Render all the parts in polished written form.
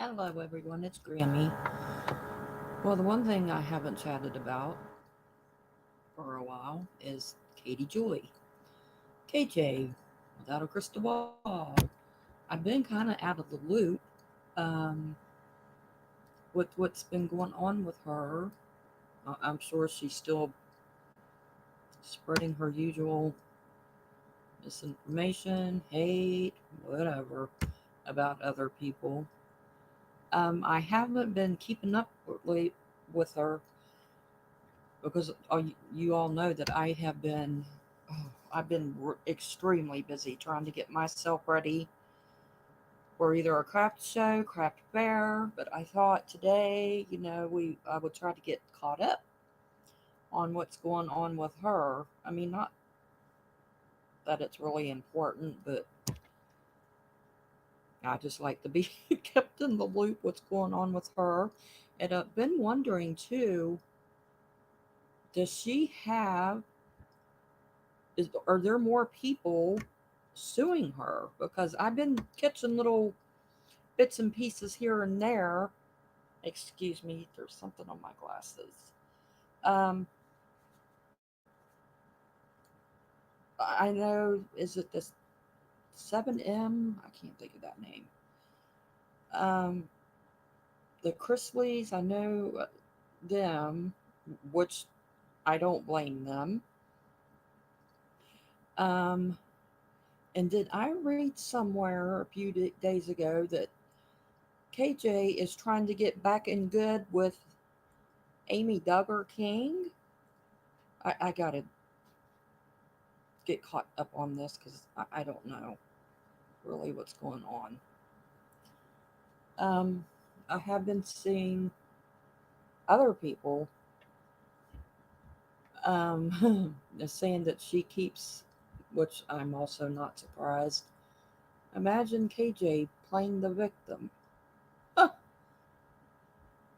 Hello, everyone. It's Grammy. Well, the one thing I haven't chatted about for a while is Katie Joy. KJ, without a crystal ball. I've been kind of out of the loop um, with what's been going on with her. I'm sure she's still spreading her usual misinformation, hate, whatever about other people. I haven't been keeping up with her because you all know that I've been extremely busy trying to get myself ready for either a craft show, craft fair. But I thought today, I would try to get caught up on what's going on with her. I mean, not that it's really important, but I just like to be kept in the loop what's going on with her. And I've been wondering too, does she have are there more people suing her? Because I've been catching little bits and pieces here and there. Excuse me, there's something on my glasses. Um, I know, is it this 7M? I can't think of that name. Um, the Chrisleys, I know them, which I don't blame them. Um, and did I read somewhere a few days ago that KJ is trying to get back in good with Amy Duggar King? I gotta get caught up on this because I don't know really what's going on. Um, I have been seeing other people saying that she keeps, which I'm also not surprised. Imagine KJ playing the victim.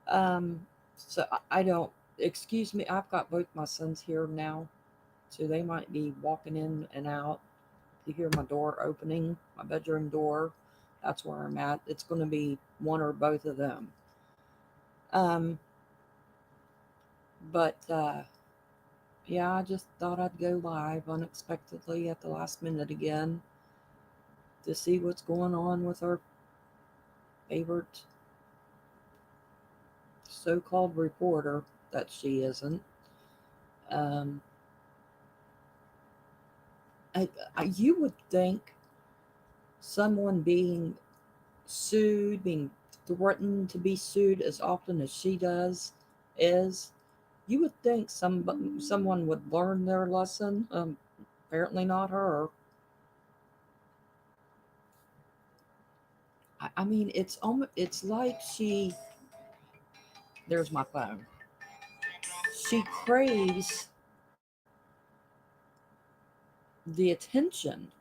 um, so I don't. Excuse me, I've got both my sons here now, so they might be walking in and out. You hear my door opening, my bedroom door. That's where I'm at. It's going to be one or both of them. Um, but yeah, I just thought I'd go live unexpectedly at the last minute again to see what's going on with our favorite so called reporter that she isn't. Um, you would think someone being threatened to be sued as often as she does, is you would think someone would learn their lesson. Apparently not her. I mean, it's like she. There's my phone. She craves the attention.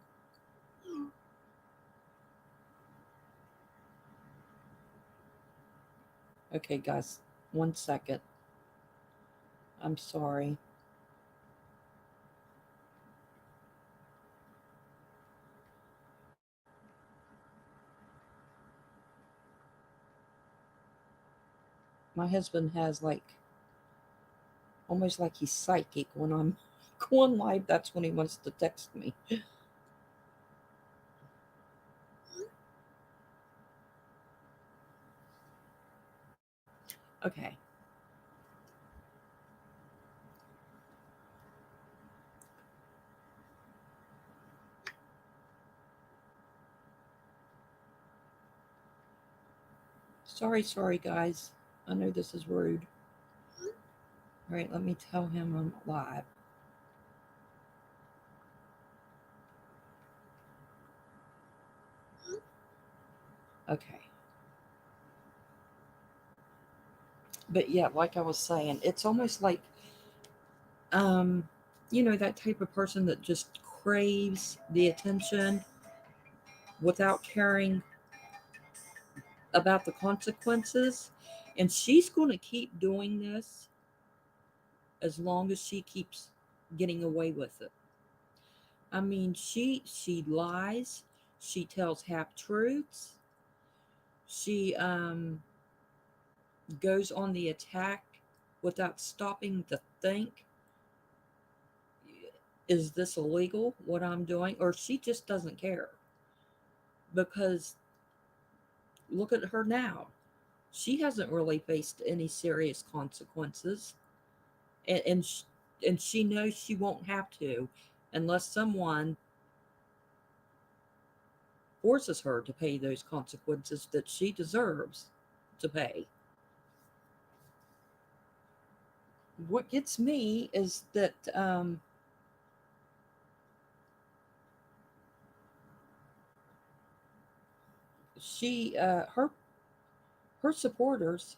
Okay, guys, 1 second. I'm sorry. My husband has like almost like he's psychic when I'm going live. That's when he wants to text me. Okay. Sorry, guys. I know this is rude. All right, let me tell him I'm live. Okay. But yeah, like I was saying, it's almost like, um, that type of person that just craves the attention without caring about the consequences. And she's going to keep doing this as long as she keeps getting away with it. I mean, she lies, she tells half truths, She goes on the attack without stopping to think, is this illegal, what I'm doing? Or she just doesn't care. Because look at her now. She hasn't really faced any serious consequences. And, and, sh- and she knows she won't have to unless someone forces her to pay those consequences that she deserves to pay. What gets me is that her supporters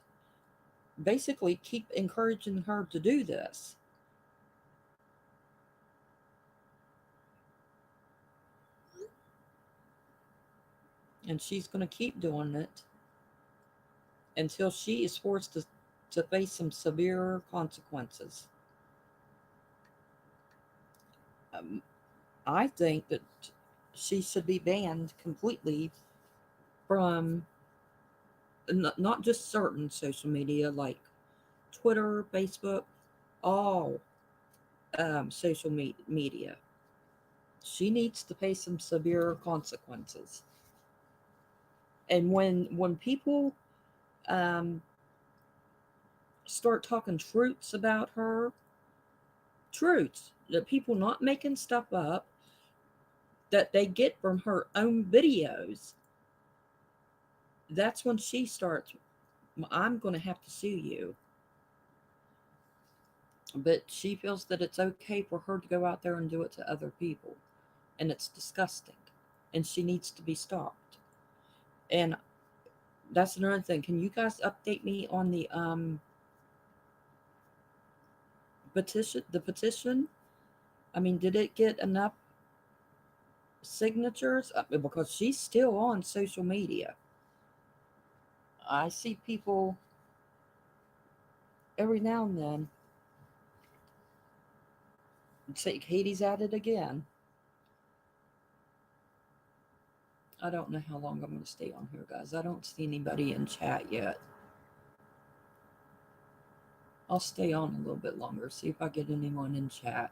basically keep encouraging her to do this, and she's going to keep doing it until she is forced to face some severe consequences. Um, I think that she should be banned completely from not just certain social media like Twitter, Facebook, all social media. She needs to pay some severe consequences. And when people um, start talking truths about her, truths that people not making stuff up, that they get from her own videos, that's when she starts. I'm going to have to sue you. But she feels that it's okay for her to go out there and do it to other people, and it's disgusting, and she needs to be stopped. And that's another thing. Can you guys update me on the petition? The petition. I mean, did it get enough signatures? Because she's still on social media. I see people every now and then say Katie's at it again. I don't know how long I'm going to stay on here, guys. I don't see anybody in chat yet. I'll stay on a little bit longer, see if I get anyone in chat.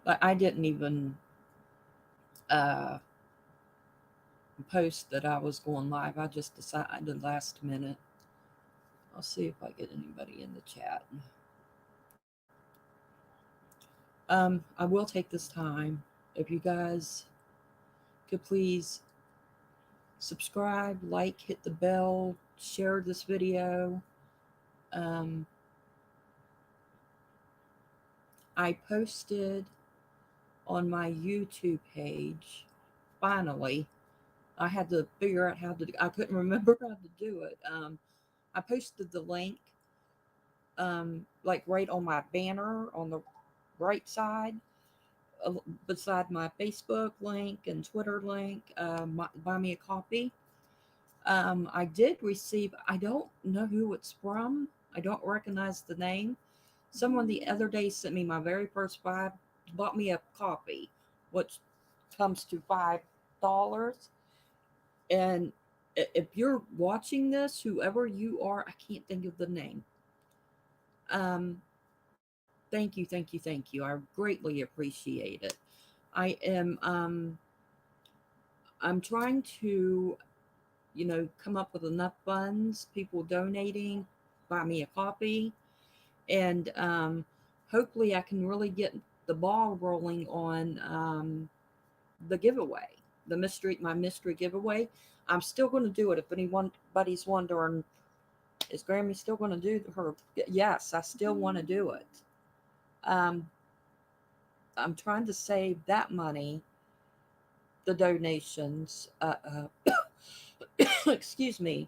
Like, I didn't even uh, post that I was going live. I just decided last minute. I'll see if I get anybody in the chat. I will take this time. If you guys could please subscribe, like, hit the bell, share this video. Um, I posted on my YouTube page. Finally, I had to figure out how to. I couldn't remember how to do it. I posted the link, like right on my banner on the right side, uh, beside my Facebook link and Twitter link. Buy me a copy. I did receive. I don't know who it's from. I don't recognize the name. Someone the other day sent me my very first five. Bought me a copy, which comes to $5. And if you're watching this, whoever you are, I can't think of the name. Um, thank you, thank you, thank you. I greatly appreciate it. I am I'm trying to, come up with enough funds, people donating, buy me a copy, and hopefully I can really get the ball rolling on the giveaway, my mystery giveaway. I'm still going to do it. If anybody's wondering, is Grammy still going to do her? Yes, I still want to do it. Um, I'm trying to save that money, the donations, excuse me,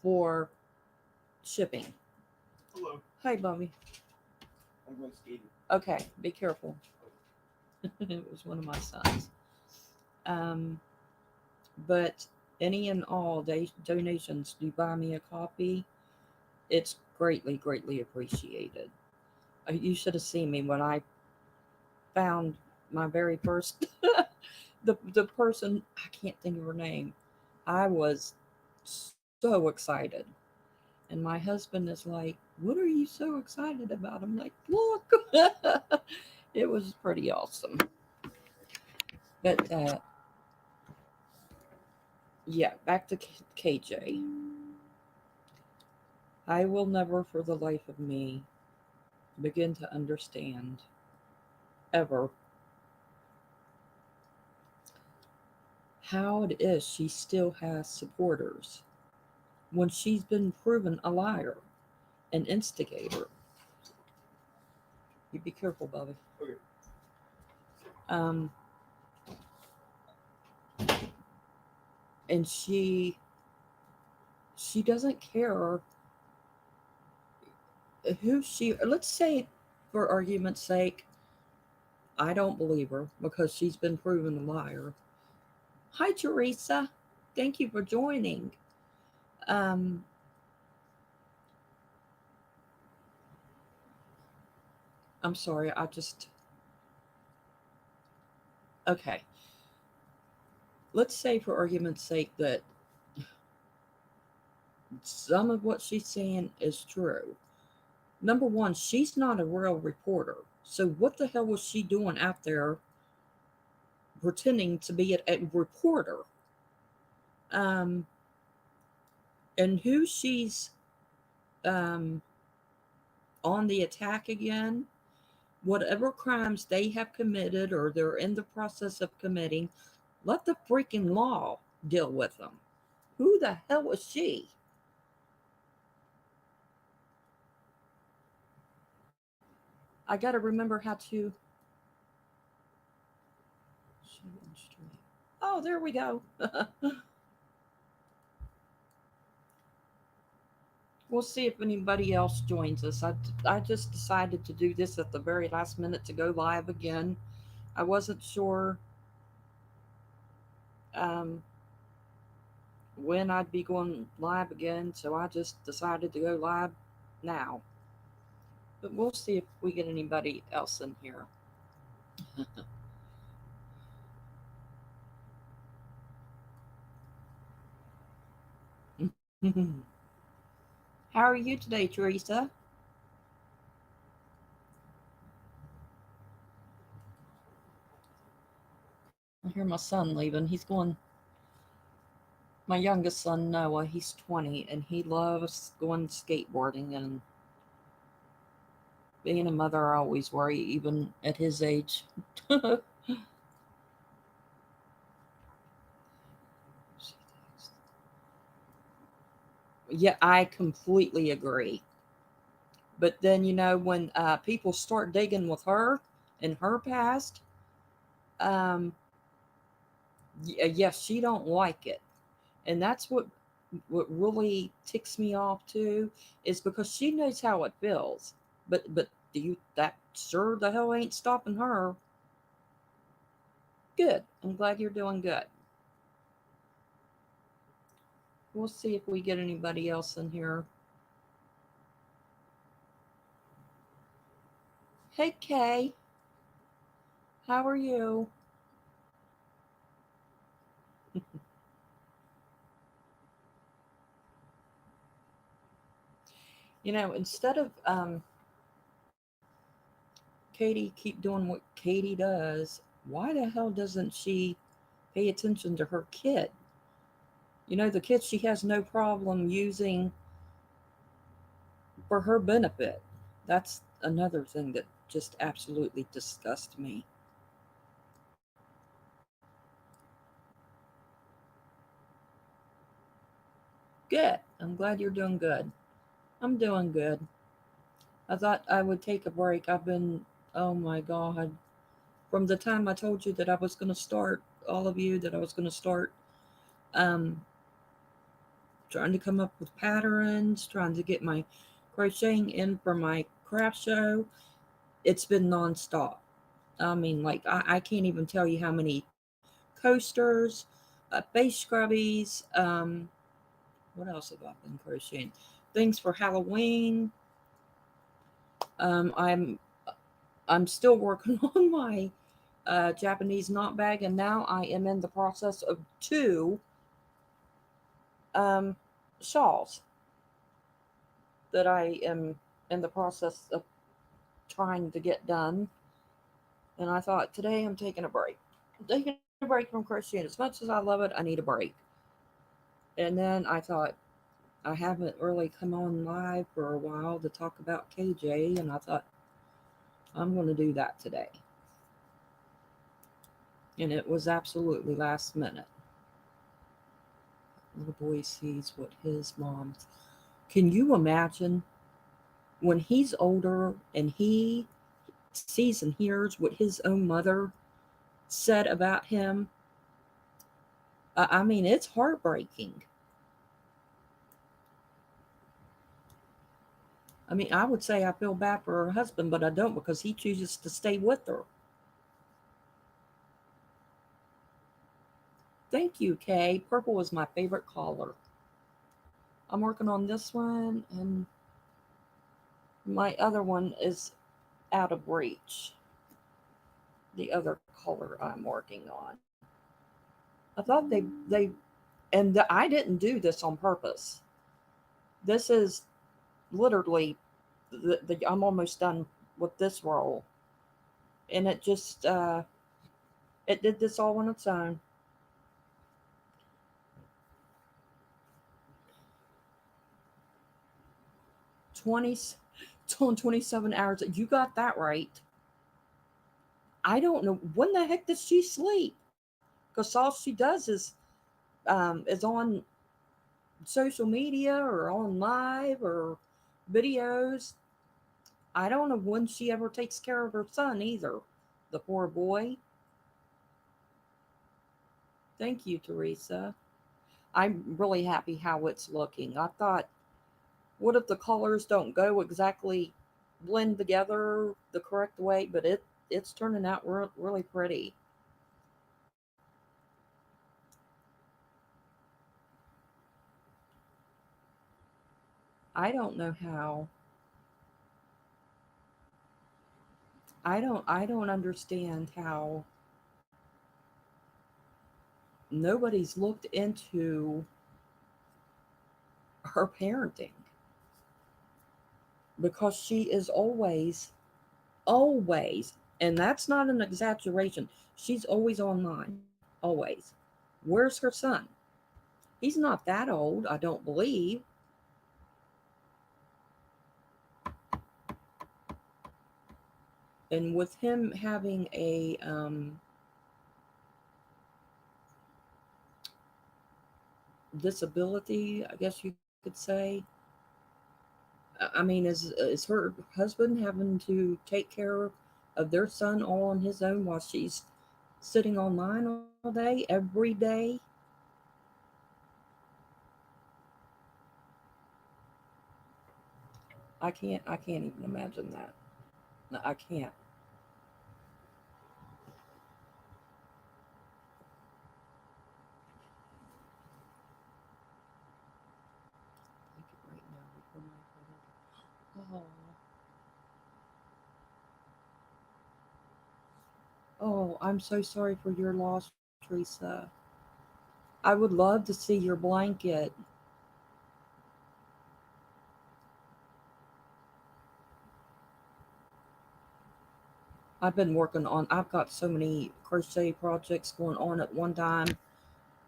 for shipping. Hello. Hi, Bobby. I'm going skating. Okay, be careful. It was one of my sons. Um, but any and all donations do buy me a copy. It's greatly, greatly appreciated. You should have seen me when I found my very first the person, I can't think of her name. I was so excited. And my husband is like, "What are you so excited about?" I'm like, "Look." It was pretty awesome. But yeah, back to KJ. I will never for the life of me begin to understand ever how it is she still has supporters when she's been proven a liar, an instigator. You be careful, Bubby. Okay. Um, and she doesn't care who she. Let's say, for argument's sake, I don't believe her because she's been proven a liar. Hi, Teresa. Thank you for joining. Um, I'm sorry. I just okay. Let's say, for argument's sake, that some of what she's saying is true. Number one, she's not a real reporter. So what the hell was she doing out there pretending to be a reporter? Um, and who she's um, on the attack again, whatever crimes they have committed or they're in the process of committing, let the freaking law deal with them. Who the hell was she? I got to remember how to. Oh, there we go. We'll see if anybody else joins us. I just decided to do this at the very last minute to go live again. I wasn't sure um, when I'd be going live again, so I just decided to go live now. But we'll see if we get anybody else in here. How are you today, Teresa? I hear my son leaving. He's going. My youngest son, Noah, he's 20, and he loves going skateboarding. And being a mother, I always worry, even at his age. Yeah, I completely agree. But then, when people start digging with her and her past, um, yes, she don't like it. And that's what really ticks me off too, is because she knows how it feels. But do you that sure the hell ain't stopping her. Good. I'm glad you're doing good. We'll see if we get anybody else in here. Hey Kay, how are you? Instead of Katie keep doing what Katie does, why the hell doesn't she pay attention to her kid? The kid she has no problem using for her benefit. That's another thing that just absolutely disgusts me. Good. I'm glad you're doing good. I'm doing good. I thought I would take a break. Oh my God, from the time I told you that I was going to start, all of you, that I was going to start um, trying to come up with patterns, trying to get my crocheting in for my craft show. It's been nonstop. I mean, like, I can't even tell you how many coasters, face scrubbies. What else have I been crocheting? Things for Halloween. Um, I'm I'm still working on my Japanese knot bag, and now I am in the process of two um, shawls that I am in the process of trying to get done. And I thought today I'm taking a break. I'm taking a break from crocheting. As much as I love it, I need a break. And then I thought I haven't really come on live for a while to talk about KJ, and I thought I'm going to do that today. And it was absolutely last minute. Little boy sees what his mom. Can you imagine when he's older and he sees and hears what his own mother said about him? I mean, it's heartbreaking. I mean, I would say I feel bad for her husband, but I don't because he chooses to stay with her. Thank you, Kay. Purple is my favorite color. I'm working on this one, and my other one is out of reach. The other color I'm working on. I thought they and I didn't do this on purpose. This is literally I'm almost done with this roll, and it just it did this all on its own. 20 27 hours. You got that right. I don't know when the heck does she sleep, because all she does is on social media or on live or videos. I don't know when she ever takes care of her son either. The poor boy. Thank you, Teresa. I'm really happy how it's looking. I thought, what if the colors don't go exactly blend together the correct way? But it's turning out really pretty. I don't know how. I don't understand how nobody's looked into her parenting, because she is always, and that's not an exaggeration. She's always online, always. Where's her son? He's not that old, I don't believe. And with him having a disability, I guess you could say. I mean, is her husband having to take care of their son all on his own while she's sitting online all day, every day? I can't even imagine that. No, I can't. Take it right now before my brother. Oh, I'm so sorry for your loss, Teresa. I would love to see your blanket. I've got so many crochet projects going on at one time.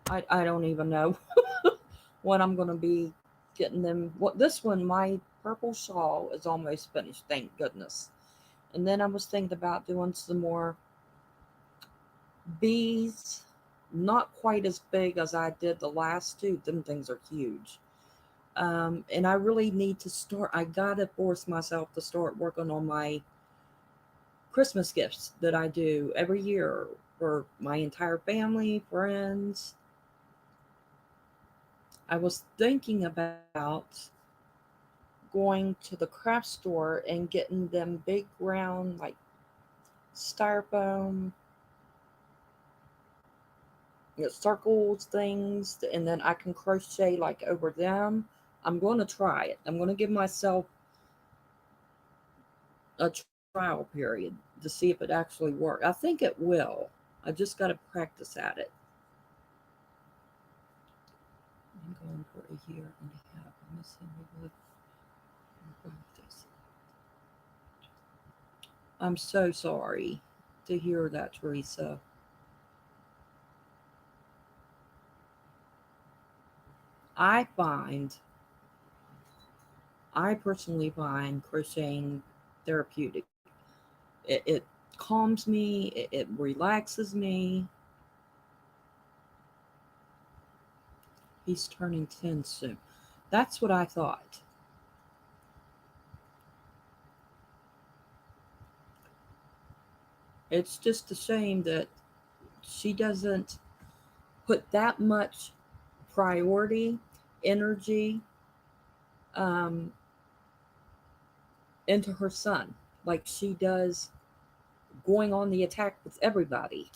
I don't even know when I'm going to be getting them. What this one, my purple shawl is almost finished, thank goodness. And then I was thinking about doing some more bees, not quite as big as I did the last two. Them things are huge. And I really need to start. I gotta force myself to start working on my Christmas gifts that I do every year for my entire family, friends. I was thinking about going to the craft store and getting them big round like styrofoam, circles things, and then I can crochet like over them. I'm going to try it. I'm going to give myself a try trial period to see if it actually works. I think it will. I just got to practice at it. I'm going for a year and a half. I'm missing with practice. I'm so sorry to hear that, Teresa. I find, I personally find crocheting therapeutic. It calms me, it relaxes me. He's turning 10 soon. That's what I thought. It's just a shame that she doesn't put that much priority, energy um, into her son like she does going on the attack with everybody.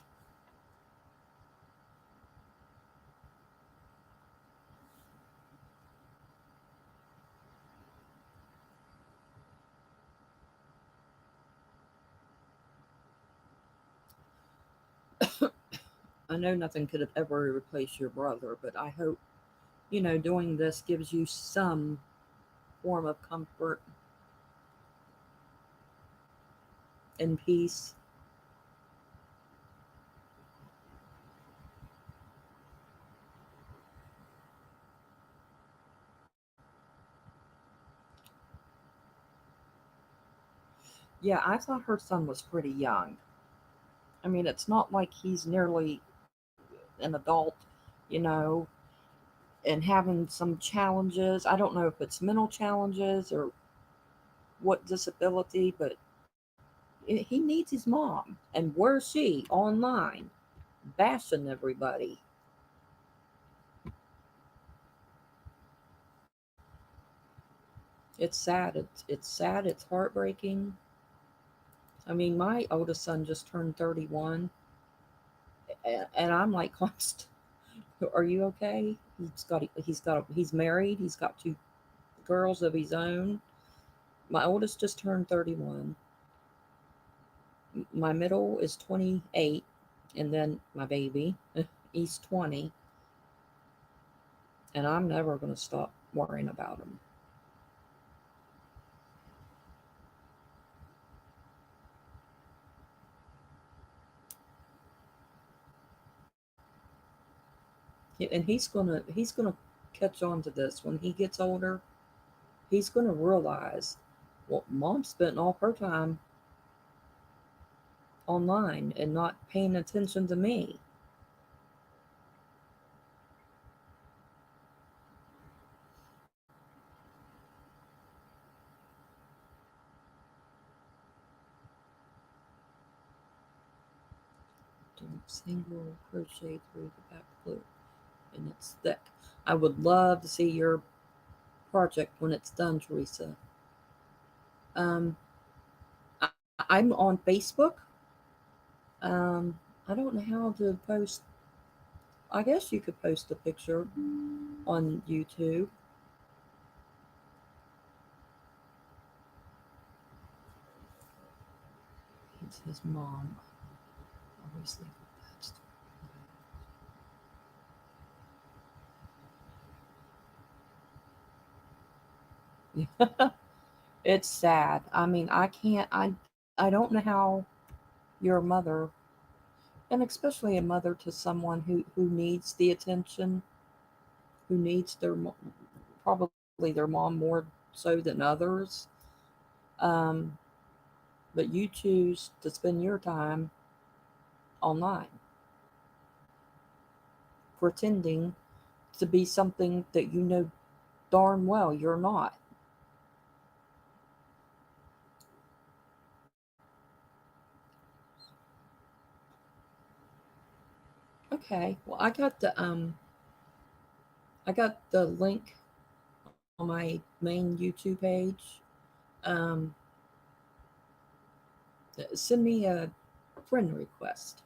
I know nothing could have ever replaced your brother, but I hope, doing this gives you some form of comfort and peace. Yeah, I thought her son was pretty young. I mean, it's not like he's nearly an adult, you know, and having some challenges. I don't know if it's mental challenges or what disability, but he needs his mom. And where's she? Online, bashing everybody. It's sad. It's sad. It's heartbreaking. I mean, my oldest son just turned 31, and I'm like, are you okay? He's married. He's got two girls of his own. My oldest just turned 31. My middle is 28, and then my baby, he's 20, and I'm never going to stop worrying about him. And he's gonna catch on to this when he gets older. He's gonna realize, well, mom spent all her time online and not paying attention to me. Do single crochet through the back loop, and it's thick. I would love to see your project when it's done, Teresa. Um, I, I'm on Facebook. I don't know how to post. I guess you could post a picture on YouTube. It's his mom. Always leave the best. It's sad. I mean, I can't. I don't know how you're a mother, and especially a mother to someone who needs the attention, who needs probably their mom more so than others. Um, but you choose to spend your time online pretending to be something that you know darn well you're not. Okay, well, I got the link on my main YouTube page. Um, Send me a friend request.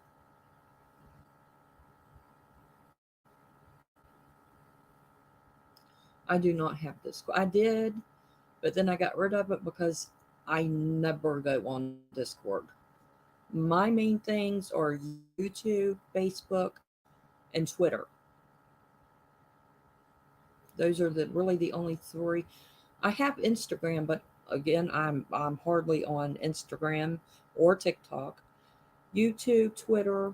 I do not have this. I did, but then I got rid of it because I never go on Discord. My main things are YouTube, Facebook, and Twitter. Those are really the only three. I have Instagram, but again, I'm hardly on Instagram or TikTok. YouTube, Twitter,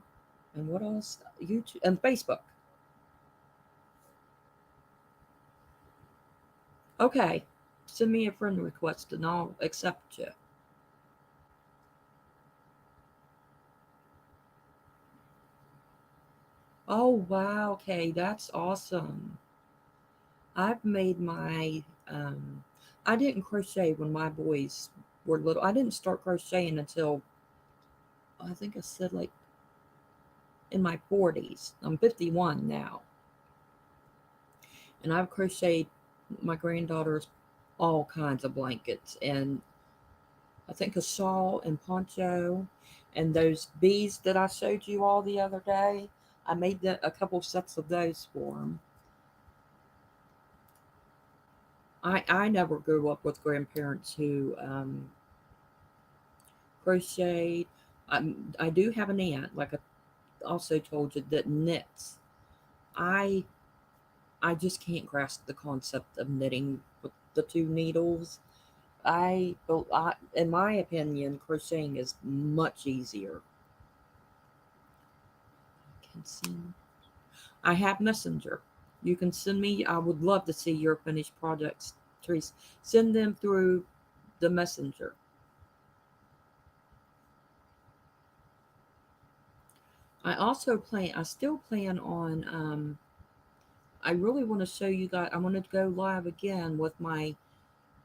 and what else? YouTube and Facebook. Okay, send me a friend request and I'll accept you. Oh wow, okay, that's awesome. I've made my I didn't crochet when my boys were little. I didn't start crocheting until I think I said like in my 40s. I'm 51 now. And I've crocheted my granddaughters all kinds of blankets and I think a shawl and poncho and those bees that I showed you all the other day. I made a couple sets of those for them. I never grew up with grandparents who crocheted. I do have an aunt, like I also told you, that knits. I I just can't grasp the concept of knitting with the two needles. In my opinion, crocheting is much easier. Can send. I have Messenger. You can send me. I would love to see your finished projects, Therese. Send them through the Messenger. I also plan. I still plan on. I really want to show you guys. I want to go live again with my.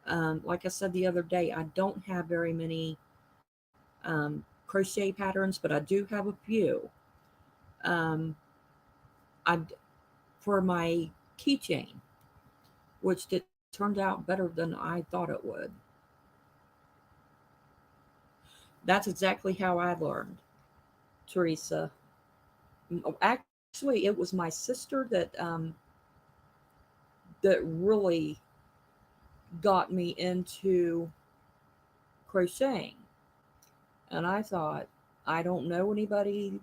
Like I said the other day, I don't have very many crochet patterns, but I do have a few. Um, I for my keychain, which turned out better than I thought it would. That's exactly how I learned, Teresa. Actually, it was my sister that really got me into crocheting, and I thought I don't know anybody,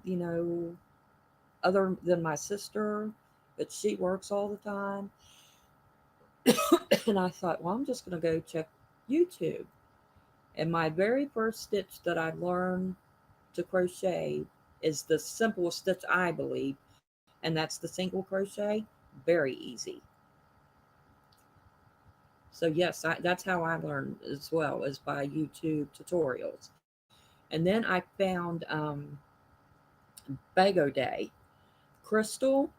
other than my sister, but she works all the time, and I thought, well, I'm just going to go check YouTube. And my very first stitch that I learned to crochet is the simplest stitch I believe, and that's the single crochet. Very easy. So yes, that's how I learned as well as by YouTube tutorials. And then I found Bago Day. Crystal,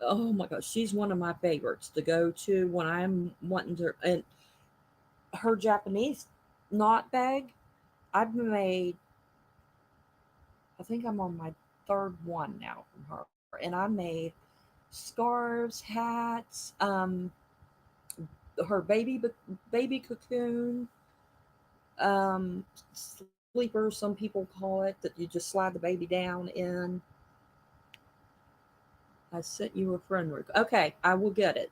oh my gosh, she's one of my favorites to go to when I'm wanting to. And her Japanese knot bag, I've made, I think I'm on my third one now from her. And I made scarves, hats, her baby cocoon, um, sleeper, some people call it, that you just slide the baby down in. I sent you a friend request. Okay, I will get it.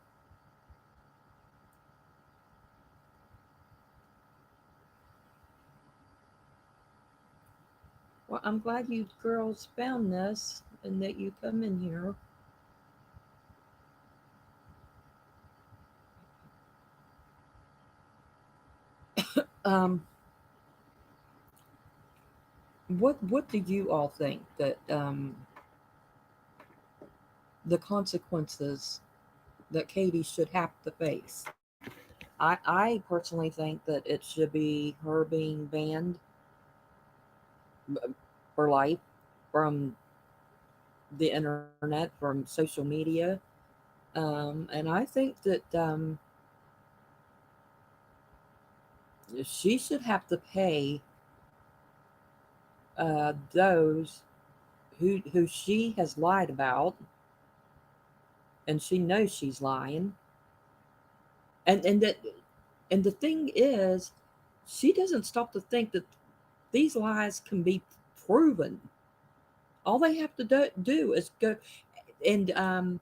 Well, I'm glad you girls found this and that you come in here. Um, what do you all think that the consequences that Katie should have to face? I personally think that it should be her being banned for life from the internet, from social media. And I think that she should have to pay those who she has lied about, and she knows she's lying. And that and the thing is, she doesn't stop to think that these lies can be proven. All they have to do is go and and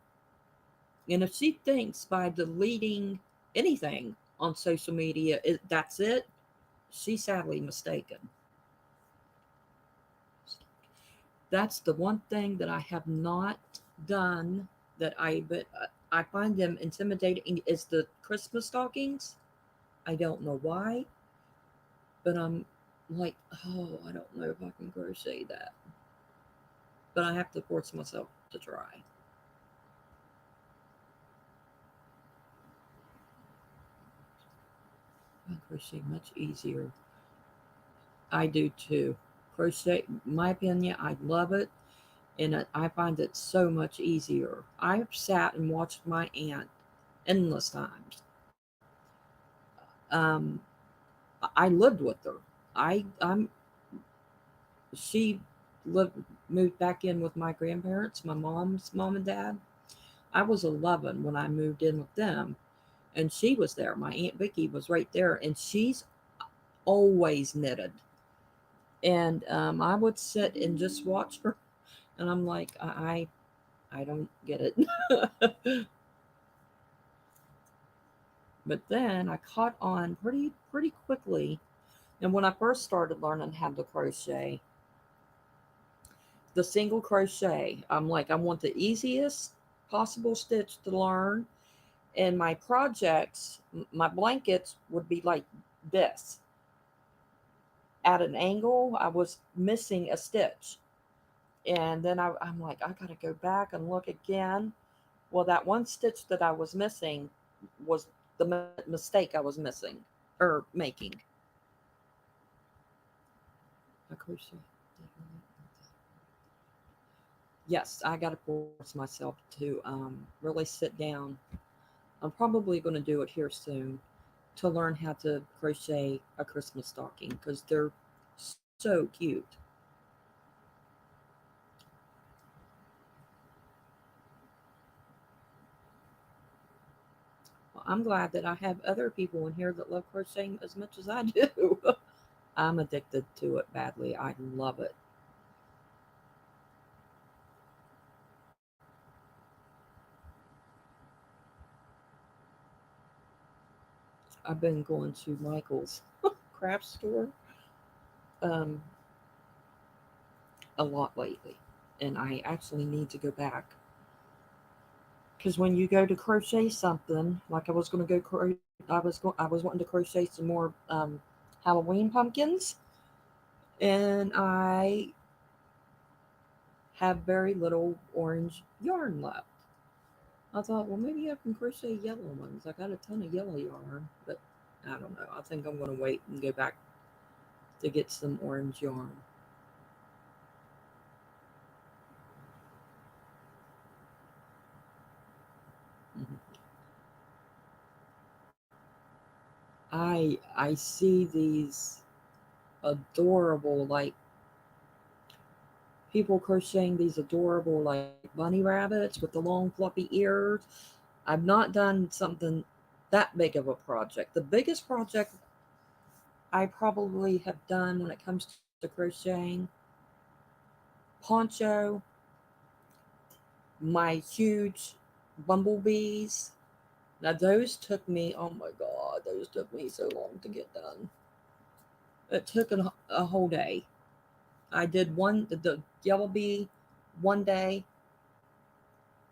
if she thinks by deleting anything on social media that's it, she's sadly mistaken. That's the one thing that I have not done that but I find them intimidating is the Christmas stockings. I don't know why, but I'm like, oh, I don't know if I can crochet that. But I have to force myself to try. I crochet much easier. I do too. Crochet, my opinion, I love it, and I find it so much easier. I've sat and watched my aunt endless times. Um, I lived with her. I'm she lived moved back in with my grandparents, my mom's mom and dad. I was 11 when I moved in with them, and she was there. My aunt Vicky was right there, and she's always knitted. And I would sit and just watch her, and I'm like, I don't get it. But then I caught on pretty quickly. And when I first started learning how to crochet, the single crochet, I'm like, I want the easiest possible stitch to learn. And my projects, my blankets would be like this at an angle. I was missing a stitch. And then I'm like, I got to go back and look again. Well, that one stitch that I was missing was the mistake I was missing or making. A crochet. Yes, I got to force myself to really sit down. I'm probably going to do it here soon to learn how to crochet a Christmas stocking because they're so cute. Well, I'm glad that I have other people in here that love crocheting as much as I do. I'm addicted to it badly. I love it. I've been going to Michael's craft store um, a lot lately, and I actually need to go back because when you go to crochet something, like I was going to go, I was wanting to crochet some more Halloween pumpkins, and I have very little orange yarn left. I thought, well, maybe I can crochet yellow ones. I got a ton of yellow yarn, but I don't know. I think I'm going to wait and go back to get some orange yarn. Mhm. I see these adorable like people crocheting these adorable like bunny rabbits with the long fluffy ears. I've not done something that big of a project. The biggest project I probably have done when it comes to crocheting poncho, my huge bumblebees. Now those took me, oh my god, those took me so long to get done. It took a whole day. I did the yellow bee one day,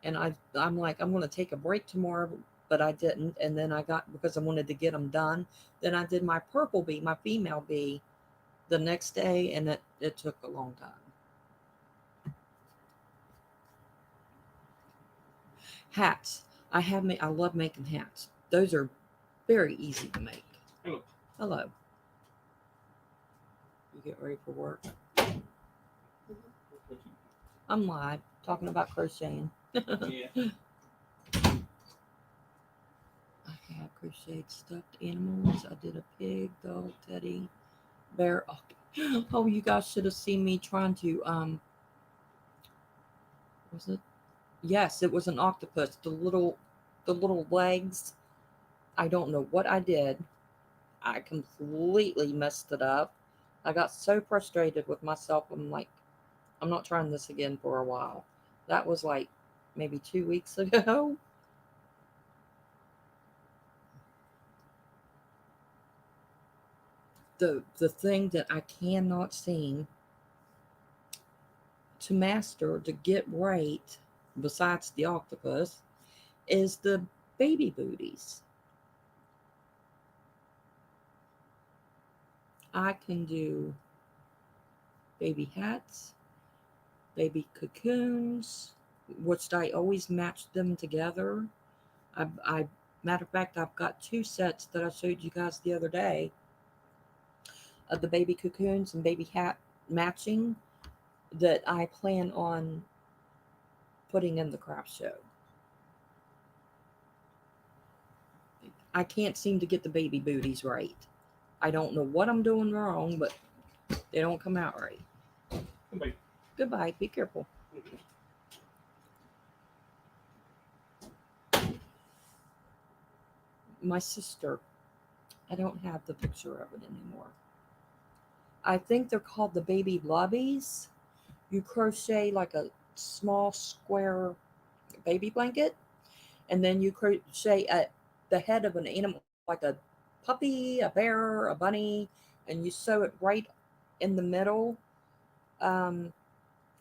and I'm like I'm gonna take a break tomorrow, but I didn't. And then I got because I wanted to get them done. Then I did my purple bee, my female bee, the next day, and it took a long time. Hats. I love making hats. Those are very easy to make. Hello. Hello. You get ready for work. I'm live talking about crocheting. Yeah. I have crocheted stuffed animals. I did a pig, dog, teddy, bear. Oh, you guys should have seen me trying to was it? Yes, it was an octopus. The little legs. I don't know what I did. I completely messed it up. I got so frustrated with myself. I'm like, I'm not trying this again for a while. That was like maybe 2 weeks ago. the thing that I cannot seem to master to get right, besides the octopus, is the baby booties. I can do baby hats, baby cocoons, which I always match them together. I matter of fact, I've got two sets that I showed you guys the other day of the baby cocoons and baby hat matching that I plan on putting in the craft show. I can't seem to get the baby booties right. I don't know what I'm doing wrong, but they don't come out right. Goodbye. Goodbye. Be careful. My sister, I don't have the picture of it anymore. I think they're called the baby lobbies. You crochet like a small square baby blanket, and then you crochet at the head of an animal, like a puppy, a bear, a bunny, and you sew it right in the middle um,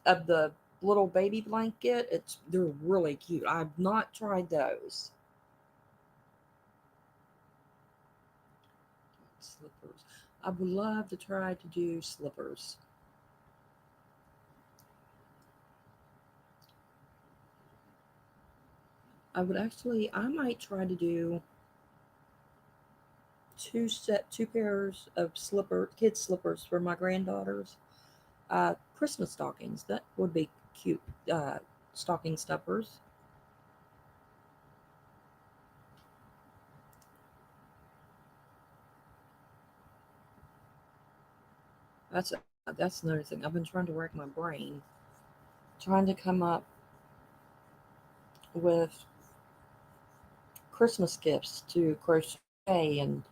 of the little baby blanket. They're really cute. I've not tried those. Slippers. I would love to try to do slippers. I might try to do two pairs of kids slippers for my granddaughters. Christmas stockings. That would be cute. Stocking stuffers. That's another thing. I've been trying to rack my brain, trying to come up with Christmas gifts to crochet and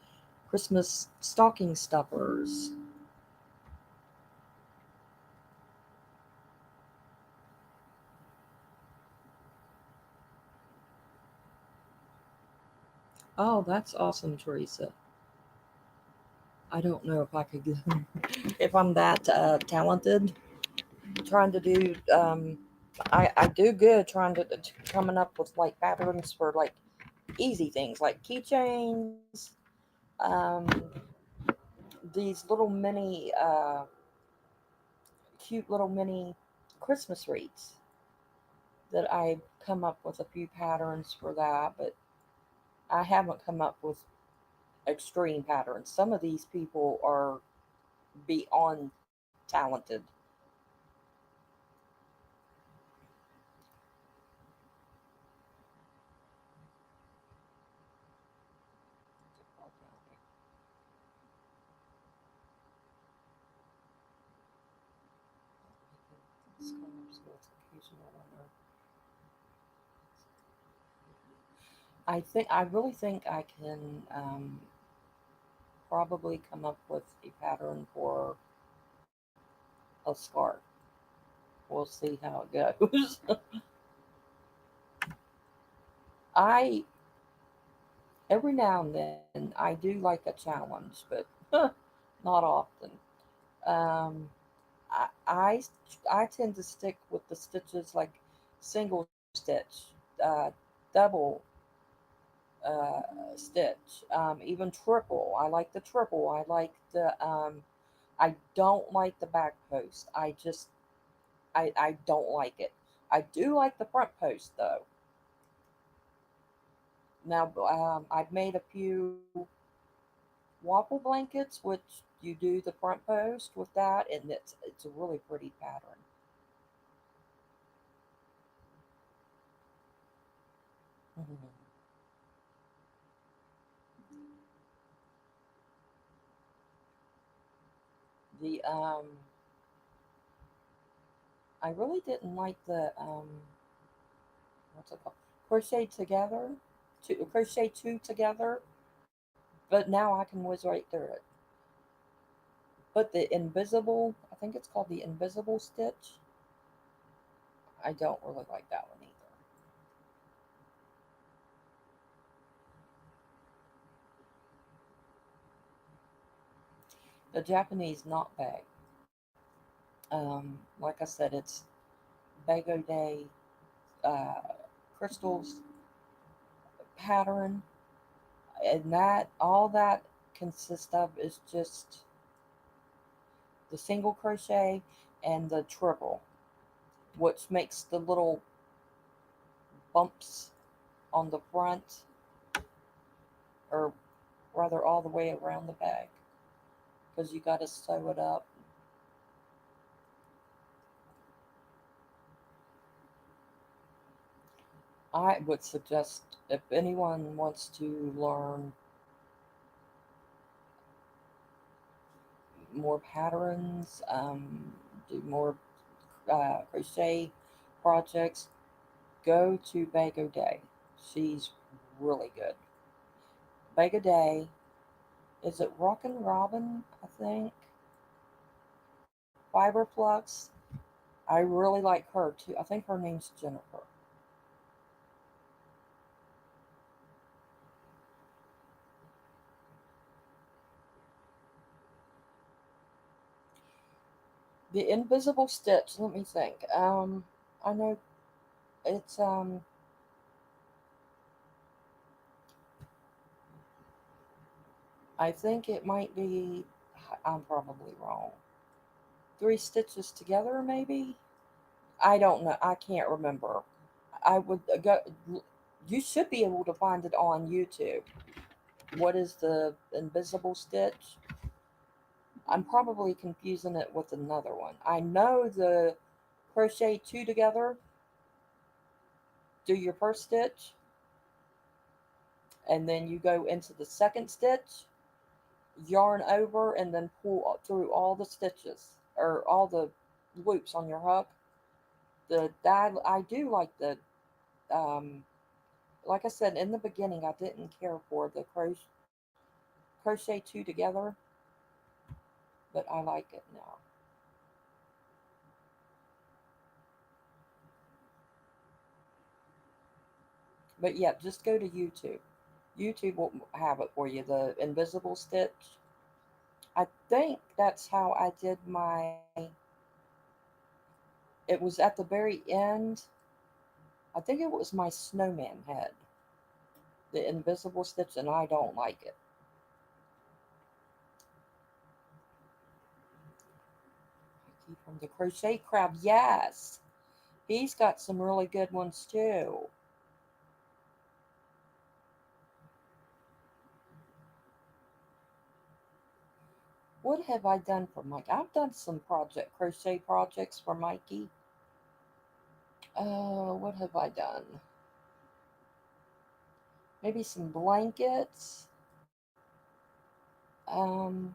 Christmas stocking stuffers. Oh, that's awesome, Teresa. I don't know if I could, if I'm that talented. Trying to do, I do good trying to coming up with like patterns for like easy things like keychains, um, these little mini, cute little mini Christmas wreaths that I come up with a few patterns for that, but I haven't come up with extreme patterns. Some of these people are beyond talented. I really think I can probably come up with a pattern for a scarf. We'll see how it goes. I every now and then I do like a challenge, but not often. Um, I I tend to stick with the stitches like single stitch, double stitch, even triple. I like the triple. I like the I don't like the back post. I don't like it. I do like the front post though. Now I've made a few waffle blankets, which you do the front post with that, and it's a really pretty pattern. Mhm. The I really didn't like the what's it called? Crochet together, crochet two together, but now I can whiz right through it. But the invisible, I think it's called the invisible stitch. I don't really like that one either. The Japanese knot bag. Like I said, it's Bago Day uh, crystals pattern, and that all that consists of is just the single crochet and the triple, which makes the little bumps on the front, or rather all the way around the bag, because you got to sew it up. I would suggest, if anyone wants to learn more patterns, do more crochet projects, go to Bago Day. She's really good. Bago Day, is it Rockin' Robin? I think Fiberflux. I really like her too. I think her name's Jennifer. The Invisible Stitch. Let me think. I know it's I think it might be. I'm probably wrong. Three stitches together, maybe. I don't know. I can't remember. I would go. You should be able to find it on YouTube. What is the invisible stitch? I'm probably confusing it with another one. I know the crochet two together, do your first stitch, and then you go into the second stitch, yarn over, and then pull through all the stitches or all the loops on your hook. The that I do like the um like I said in the beginning, I didn't care for the crochet two together, but I like it now. But yeah, just go to YouTube. YouTube will have it for you. The invisible stitch. I think that's how I did my. It was at the very end. I think it was my snowman head, the invisible stitch, and I don't like it. I keep from the crochet crab. Yes, he's got some really good ones too. What have I done for Mike? I've done some crochet projects for Mikey. What have I done? Maybe some blankets. Um,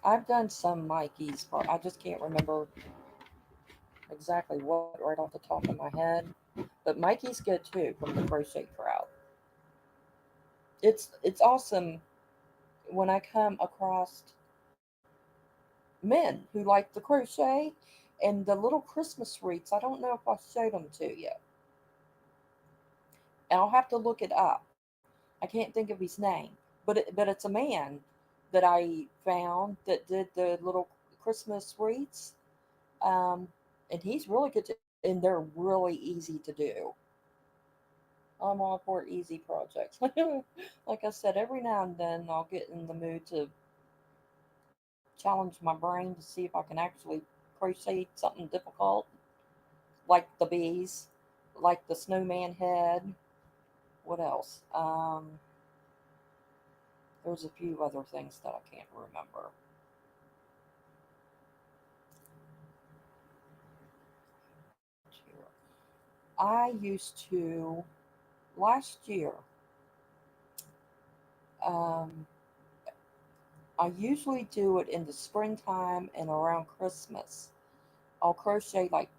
I've done some Mikey's. I just can't remember exactly what right off the top of my head. But Mikey's good too from the crochet crowd. It's awesome when I come across men who like the crochet and the little Christmas wreaths. I don't know if I showed them to you. And I'll have to look it up. I can't think of his name, but it's a man that I found that did the little Christmas wreaths. Um, and he's really good, and they're really easy to do. I'm all for easy projects. Like I said, every now and then I'll get in the mood to challenge my brain to see if I can actually crochet something difficult, like the bees, like the snowman head. What else? There's a few other things that I can't remember. I used to last year. Um, I usually do it in the springtime and around Christmas. I'll crochet like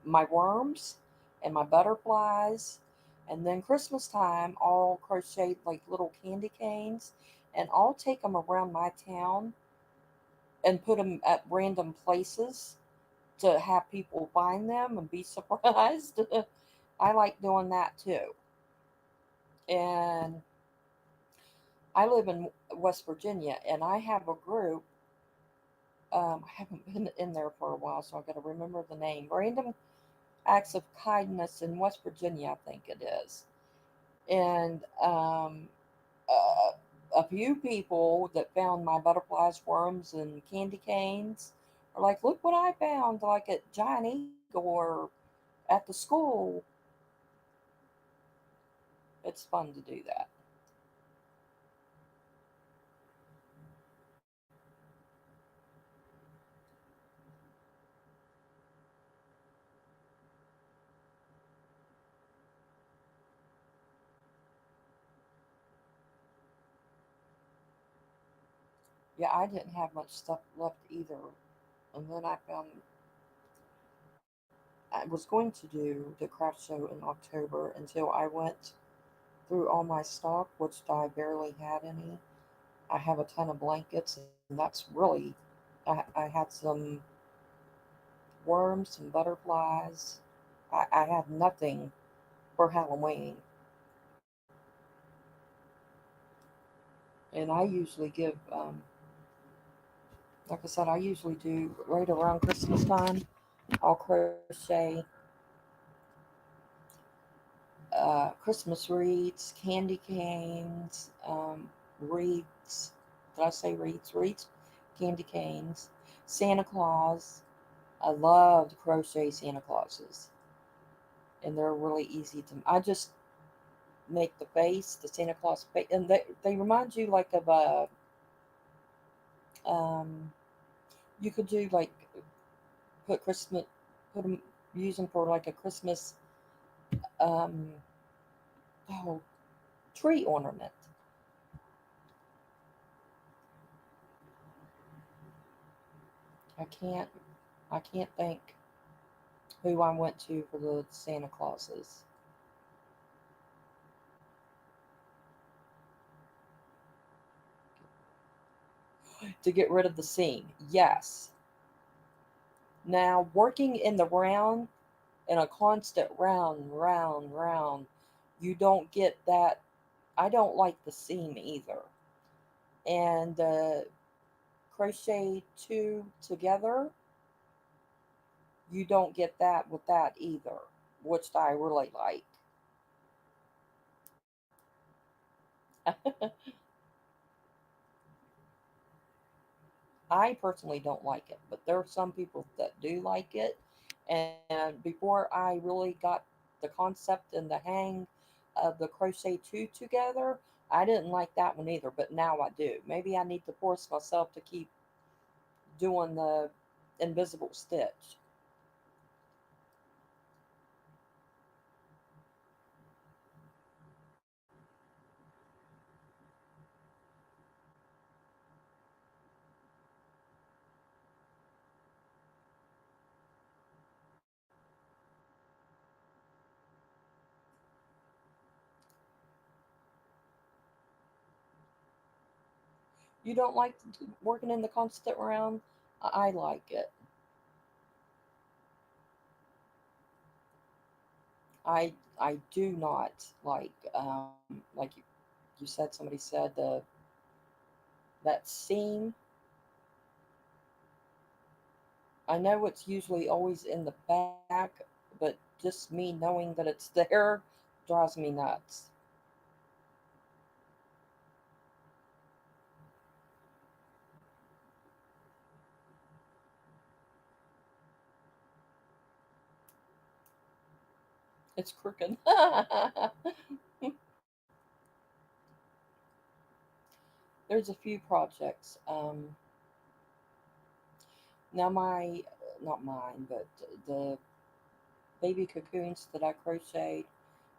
my worms and my butterflies, and then Christmas time I'll crochet like little candy canes, and I'll take them around my town and put them at random places to have people find them and be surprised. I like doing that too. And I live in West Virginia, and I have a group. I haven't been in there for a while, so I've got to remember the name. Random Acts of Kindness in West Virginia, I think it is. And a few people that found my butterflies, worms, and candy canes are like, look what I found, like at Giant Eagle or at the school. It's fun to do that. Yeah, I didn't have much stuff left either. And then I found I was going to do the craft show in October until I went through all my stock, which I barely had any. I have a ton of blankets, and that's really, I had some worms, some butterflies. I had nothing for Halloween. And I usually give, like I said, I usually do right around Christmas time. I'll crochet Christmas wreaths, candy canes, wreaths. Did I say wreaths? Wreaths, candy canes, Santa Claus. I love to crochet Santa Clauses, and they're really easy to. I just make the face, the Santa Claus face, and they remind you like of a. Um, you could do like put Christmas, put them, use them for like a Christmas um, oh, tree ornament. I can't I can't think who I went to for the Santa Clauses to get rid of the seam. Yes. Now working in the round in a constant round, you don't get that. I don't like the seam either. And crochet two together, you don't get that with that either, which I really like. I personally don't like it, but there are some people that do like it. And before I really got the concept and the hang of the crochet two together, I didn't like that one either, but now I do. Maybe I need to force myself to keep doing the invisible stitch. You don't like working in the constant round? I like it. I do not like like you said, somebody said the that seam. I know it's usually always in the back, but just me knowing that it's there drives me nuts. It's crooked. There's a few projects. Now my, not mine, but the baby cocoons that I crocheted,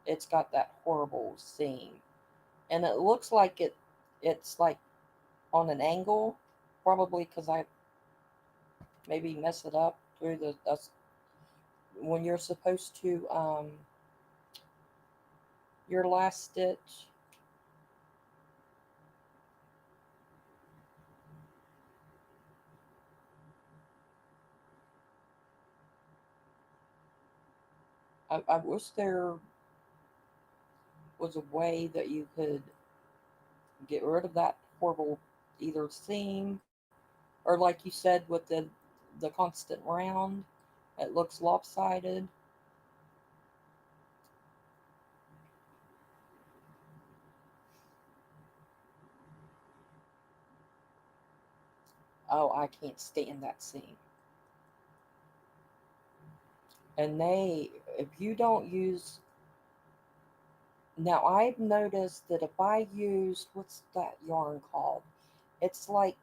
it's got that horrible seam, and it looks like it's like on an angle, probably because I maybe mess it up through the when you're supposed to your last stitch. I wish there was a way that you could get rid of that horrible either seam or like you said with the constant round, it looks lopsided. Oh, I can't stand that seam. And if you don't use, now I've noticed that if I use, what's that yarn called? It's like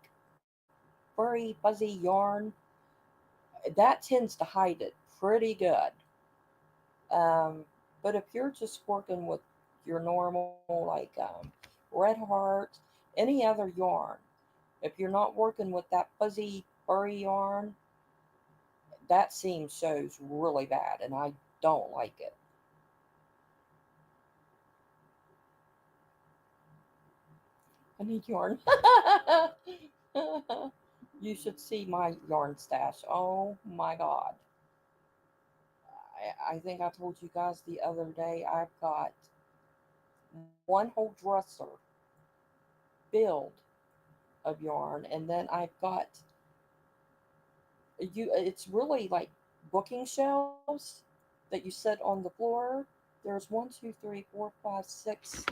furry, fuzzy yarn that tends to hide it pretty good. Um, but if you're just working with your normal, like Red Heart, any other yarn, if you're not working with that fuzzy, furry yarn, that seam shows really bad, and I don't like it. I need yarn. You should see my yarn stash. Oh my god. I think I told you guys the other day I've got one whole dresser filled of yarn, and then I've got it's really like booking shelves that you set on the floor. There's one, two, three, four, five, six,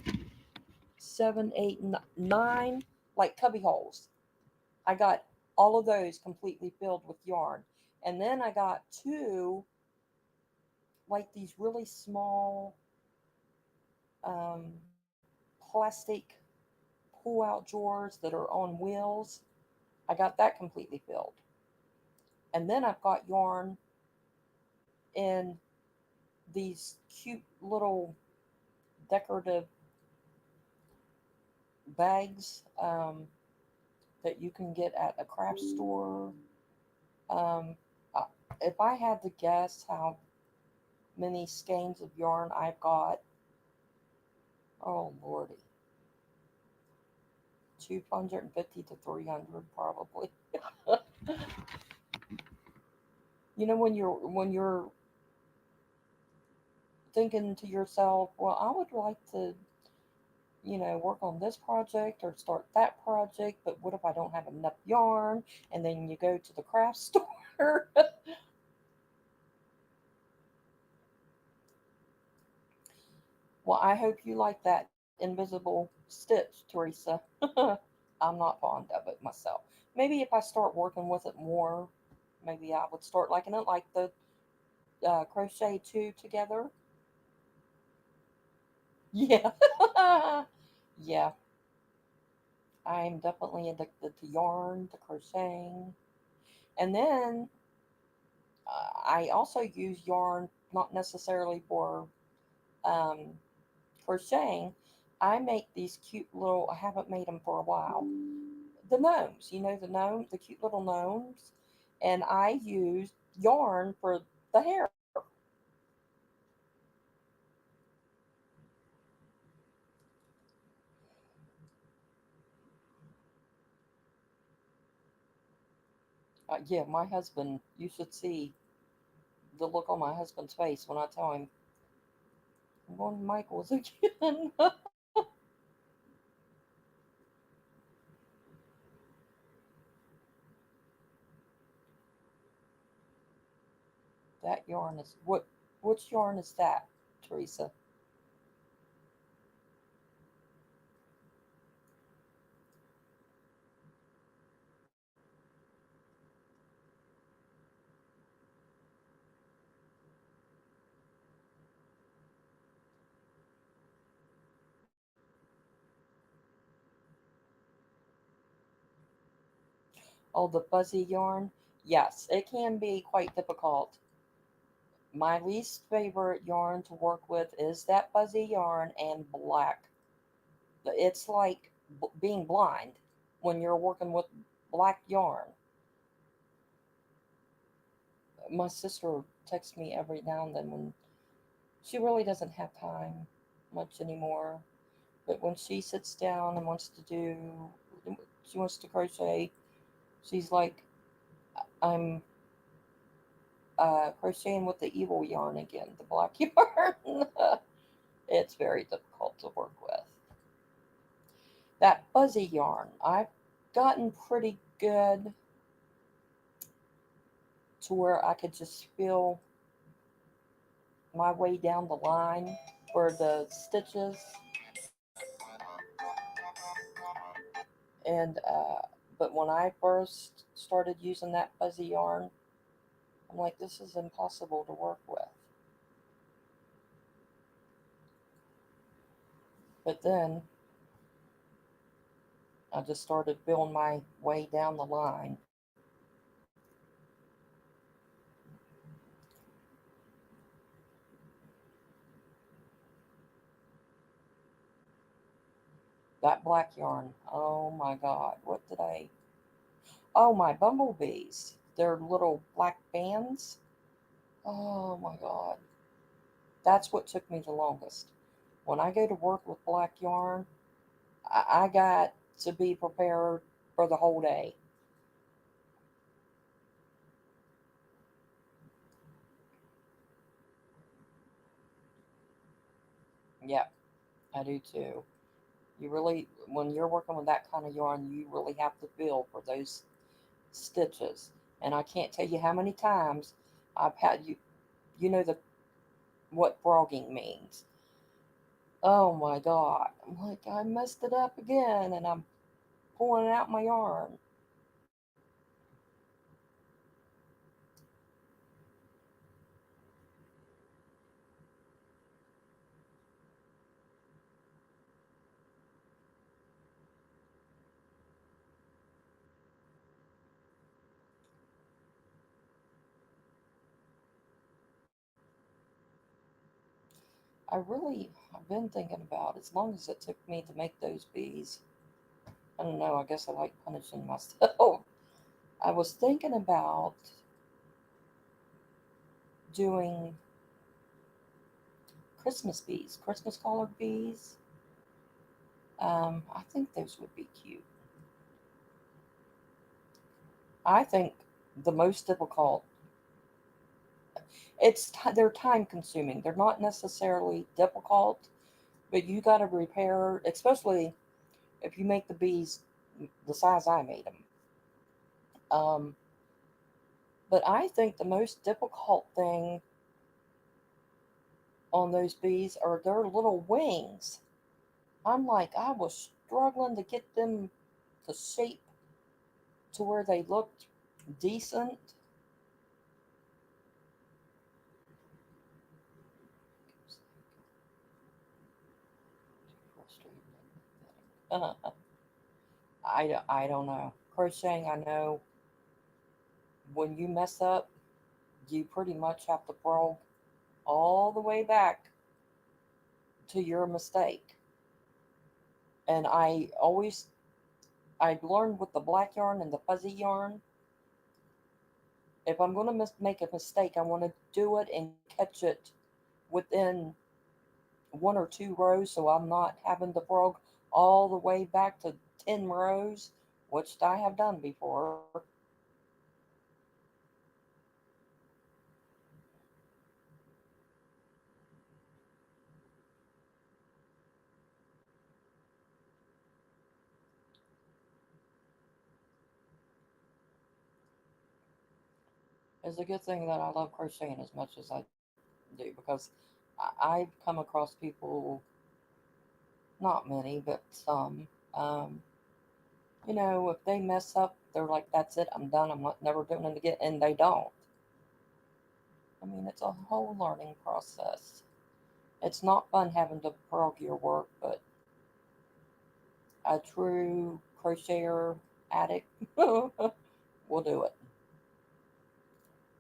7, 8, 9, like cubby holes. I got all of those completely filled with yarn. And then I got two, like these really small um, plastic pull out drawers that are on wheels. I got that completely filled. And then I've got yarn in these cute little decorative bags that you can get at a craft store. Um, uh, if I had to guess how many skeins of yarn I've got, oh lordy, 250 to 300 probably. You know, when you're thinking to yourself, well, I would like to, work on this project or start that project, but what if I don't have enough yarn? And then you go to the craft store. Well, I hope you like that invisible stitch, Teresa. I'm not fond of it myself. Maybe if I start working with it more, maybe I would start liking it, like the crochet two together. Yeah. Yeah, I'm definitely addicted to yarn, to crocheting. And then I also use yarn, not necessarily for um, crocheting. I make these cute little, I haven't made them for a while. The gnomes, the cute little gnomes. And I use yarn for the hair. Yeah, my husband, you should see the look on my husband's face when I tell him, I'm going to Michael's again. That yarn is which yarn is that, Teresa? Oh, the fuzzy yarn. Yes, it can be quite difficult. My least favorite yarn to work with is that fuzzy yarn and black. It's like being blind when you're working with black yarn. My sister texts me every now and then when she really doesn't have time much anymore. But when she sits down and she wants to crochet, she's like, I'm crocheting with the evil yarn again, the black yarn. It's very difficult to work with. That fuzzy yarn, I've gotten pretty good to where I could just feel my way down the line for the stitches. And but when I first started using that fuzzy yarn, I'm like, this is impossible to work with. But then I just started feeling my way down the line. That black yarn, oh my god, what did I? Oh, my bumblebees. They're little black bands. Oh my god. That's what took me the longest. When I go to work with black yarn, I got to be prepared for the whole day. Yep, I do too. You really, when you're working with that kind of yarn, you really have to feel for those stitches. And I can't tell you how many times I've had you know what frogging means. Oh my god. I'm like, I messed it up again and I'm pulling out my yarn. I've been thinking about, as long as it took me to make those bees. I don't know, I guess I like punishing myself. I was thinking about doing Christmas bees, Christmas colored bees. I think those would be cute. I think the most difficult, they're time consuming. They're not necessarily difficult, but you got to repair, especially if you make the bees the size I made them. Um, but I think the most difficult thing on those bees are their little wings. I'm like, I was struggling to get them to shape to where they looked decent. I don't know. Crocheting, I know when you mess up, you pretty much have to frog all the way back to your mistake. And I learned with the black yarn and the fuzzy yarn, if I'm going to make a mistake, I want to do it and catch it within one or two rows so I'm not having to frog all the way back to 10 rows, which I have done before. It's a good thing that I love crocheting as much as I do because I've come across people, not many, but some, um, if they mess up, they're like, that's it, I'm done, I'm not never doing it again, and they don't. I mean, it's a whole learning process. It's not fun having to frog your work, but a true crocheter addict will do it.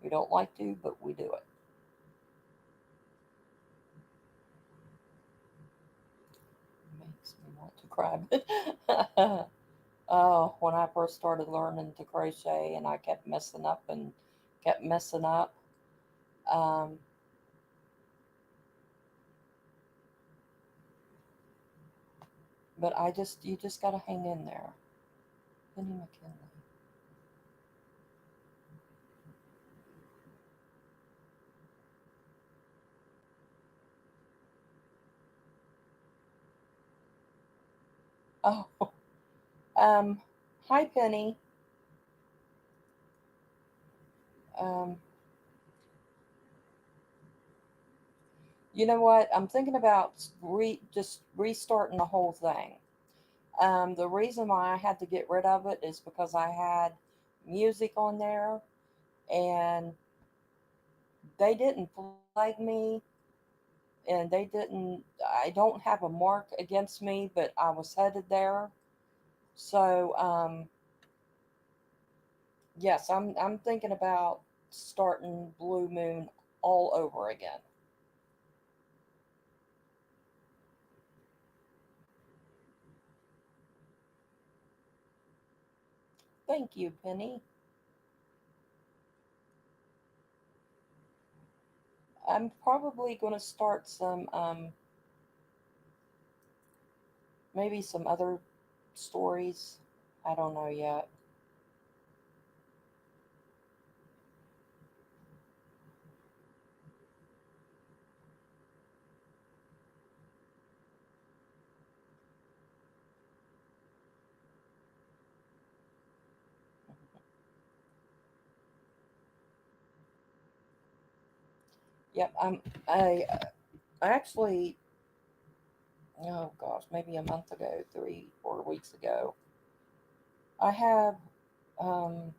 We don't like to, but we do it. Makes me want to cry. Oh, when I first started learning to crochet and I kept messing up and kept messing up. Um, but you just got to hang in there. Penny McKinley. Oh, um, hi Penny. Um, you know what? I'm thinking about just restarting the whole thing. The reason why I had to get rid of it is because I had music on there and they didn't flag me and they didn't, I don't have a mark against me, but I was headed there. So, yes, I'm thinking about starting Blue Moon all over again. Thank you, Penny. I'm probably going to start some, maybe some other stories. I don't know yet. Yep, I actually, oh gosh, maybe a month ago, 3, 4 weeks ago, I have, um,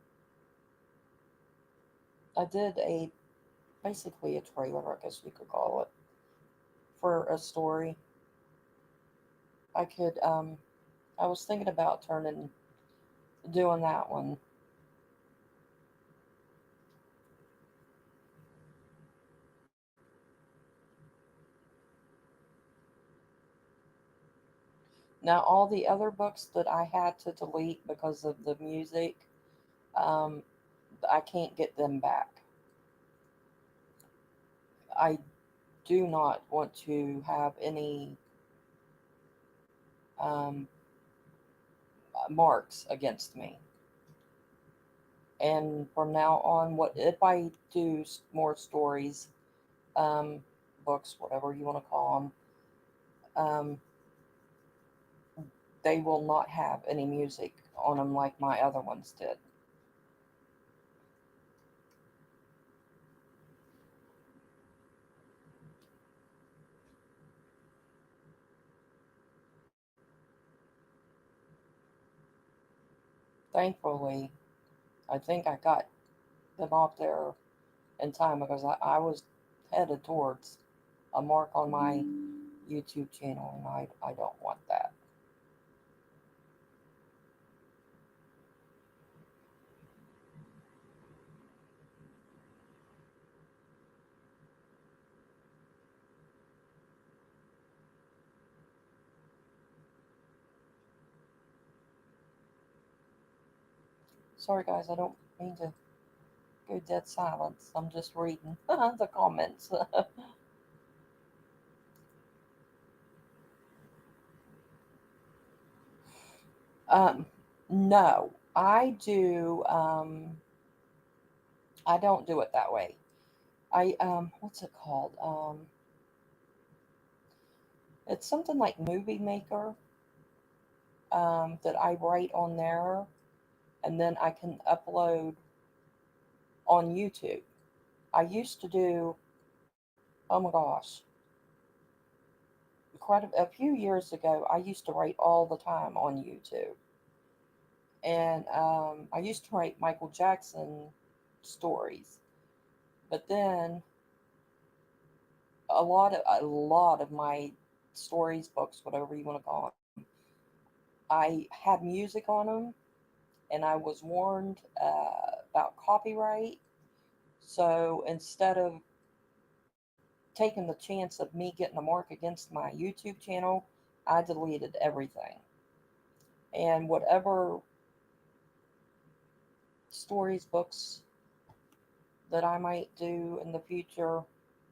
I did basically a trailer, I guess we could call it, for a story. I could, I was thinking about doing that one. Now, all the other books that I had to delete because of the music, um, I can't get them back. I do not want to have any um, marks against me. And from now on, what if I do more stories, um, books, whatever you want to call them, they will not have any music on them like my other ones did. Thankfully, I think I got them off there in time because I was headed towards a mark on my YouTube channel, and I don't want that. Sorry, guys, I don't mean to go dead silence. I'm just reading the comments. um, no, I do. I don't do it that way. What's it called? It's something like Movie Maker. That I write on there, and then I can upload on YouTube. I used to do. Oh my gosh, a few years ago, I used to write all the time on YouTube, and I used to write Michael Jackson stories. But then a lot of my stories, books, whatever you want to call them, I had music on them, and I was warned about copyright. So instead of taking the chance of me getting a mark against my YouTube channel, I deleted everything. And whatever stories, books that I might do in the future,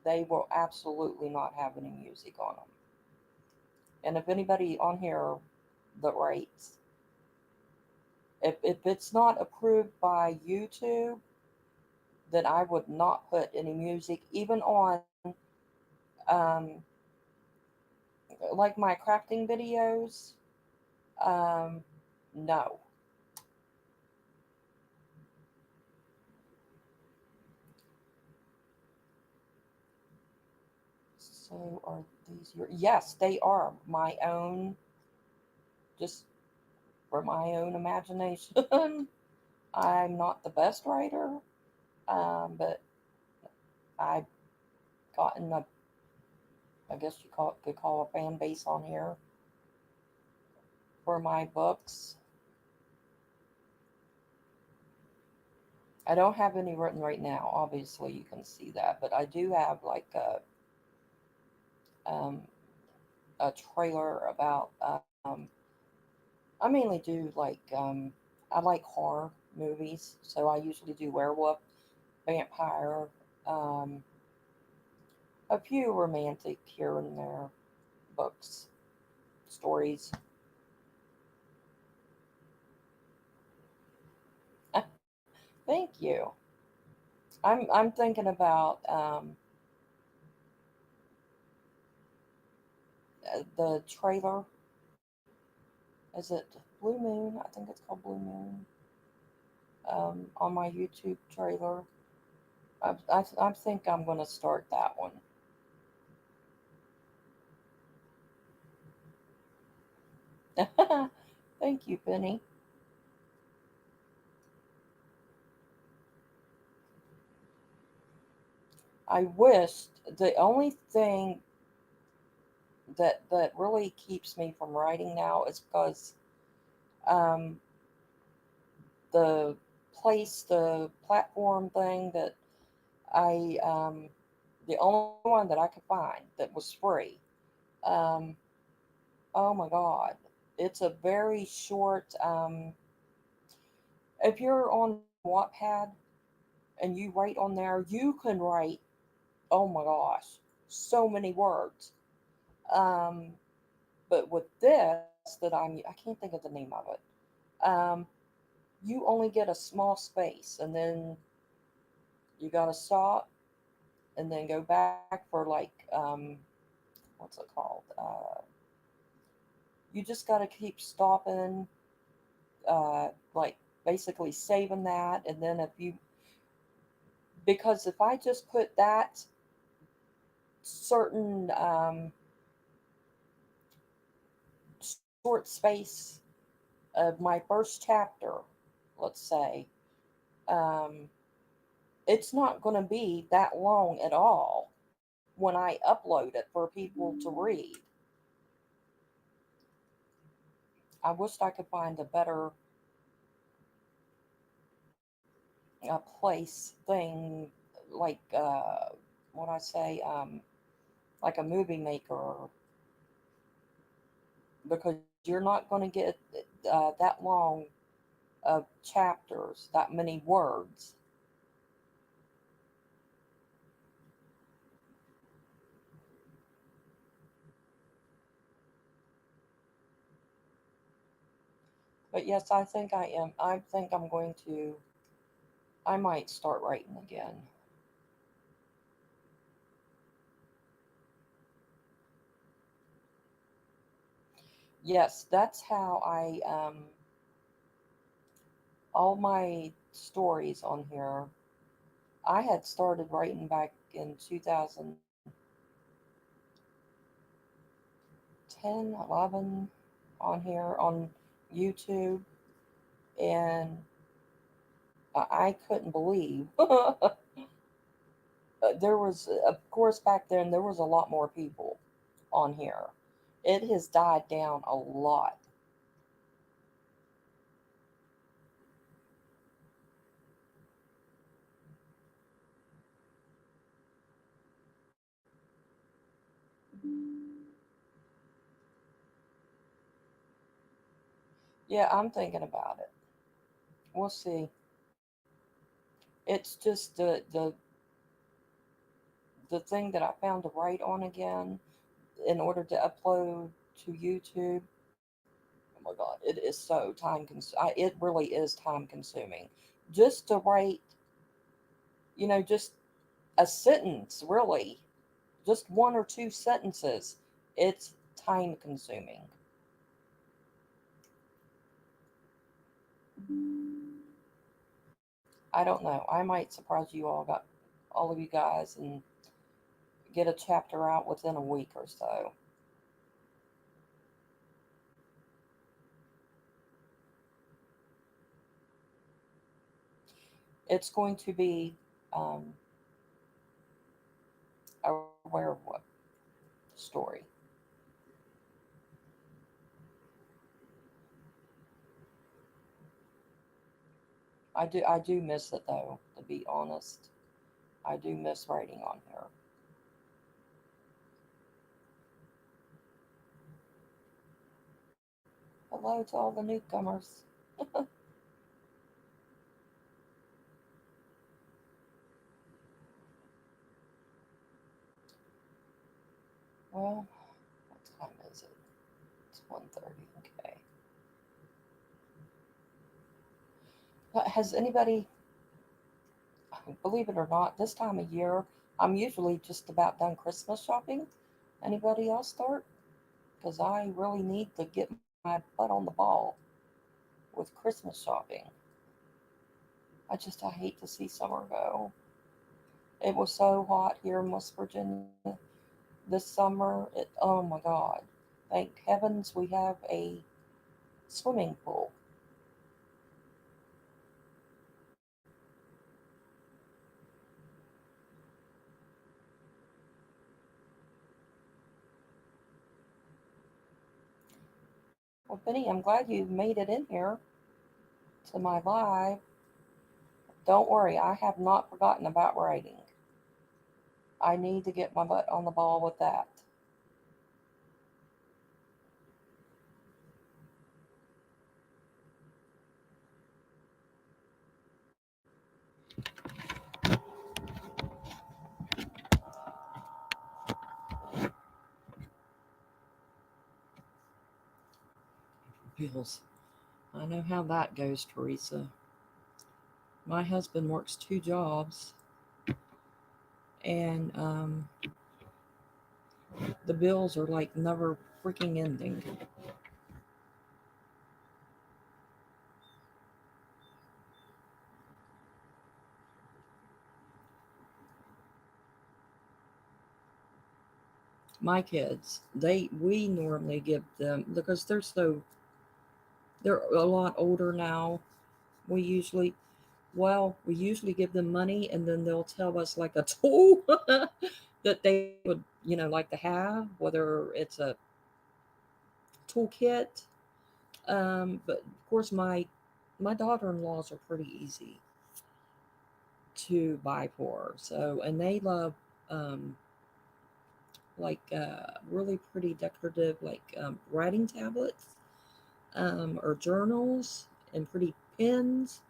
they will absolutely not have any music on them. And if anybody on here that writes, if it's not approved by YouTube, then I would not put any music, even on um, like my crafting videos. Um, no. So are these your? Yes, they are my own. Just for my own imagination. I'm not the best writer, but I've gotten a, I guess you call it, could call a fan base on here for my books. I don't have any written right now. Obviously, you can see that, but I do have like um, a trailer about. I mainly do like I like horror movies, so I usually do werewolf, vampire, um, a few romantic here and there books, stories. Thank you. I'm thinking about the trailer. Is it Blue Moon? I think it's called Blue Moon. On my YouTube trailer. I think I'm going to start that one. Thank you, Penny. I wished the only thing that really keeps me from writing now is because um, the the platform thing that the only one that I could find that was free. Um, oh my God, it's a very short. If you're on Wattpad and you write on there, you can write. Oh my gosh, so many words. Um, but with this, I can't think of the name of it. Um, you only get a small space, and then you gotta stop, and then go back for like what's it called? You just got to keep stopping, like basically saving that. And then if you, because if I just put that certain short space of my first chapter, let's say, um, it's not going to be that long at all when I upload it for people to read. I wished I could find a better place thing like what I say like a movie maker, because you're not going to get that long of chapters, that many words. But yes, I think I am. I think I'm going to. I might start writing again. Yes, that's how I all my stories on here. I had started writing back in 2010, 11 on here on YouTube, and I couldn't believe there was, of course, back then there was a lot more people on here. It has died down a lot. Yeah, I'm thinking about it. We'll see. It's just the thing that I found to write on again in order to upload to YouTube. Oh my God, it is so it really is time consuming. Just to write, just a sentence, really, just one or two sentences. It's time consuming. I don't know. I might surprise all of you guys and get a chapter out within a week or so. It's going to be um, a werewolf story. I do miss it though. To be honest, I do miss writing on here. Hello to all the newcomers. Well, what time is it? It's 1:30. Okay. But has anybody, believe it or not, this time of year, I'm usually just about done Christmas shopping. Anybody else start? Because I really need to get my butt on the ball with Christmas shopping. I hate to see summer go. It was so hot here in West Virginia this summer. Oh my God. Thank heavens we have a swimming pool. Well, Benny, I'm glad you made it in here to my live. Don't worry, I have not forgotten about writing. I need to get my butt on the ball with that. Bills. I know how that goes, Teresa. My husband works two jobs, and the bills are like never freaking ending. My kids, we normally give them because they're a lot older now. We usually we usually give them money and then they'll tell us like a tool that they would, like to have, whether it's a toolkit. But of course my daughter-in-laws are pretty easy to buy for. So, and they love um really pretty decorative writing tablets or journals and pretty pens.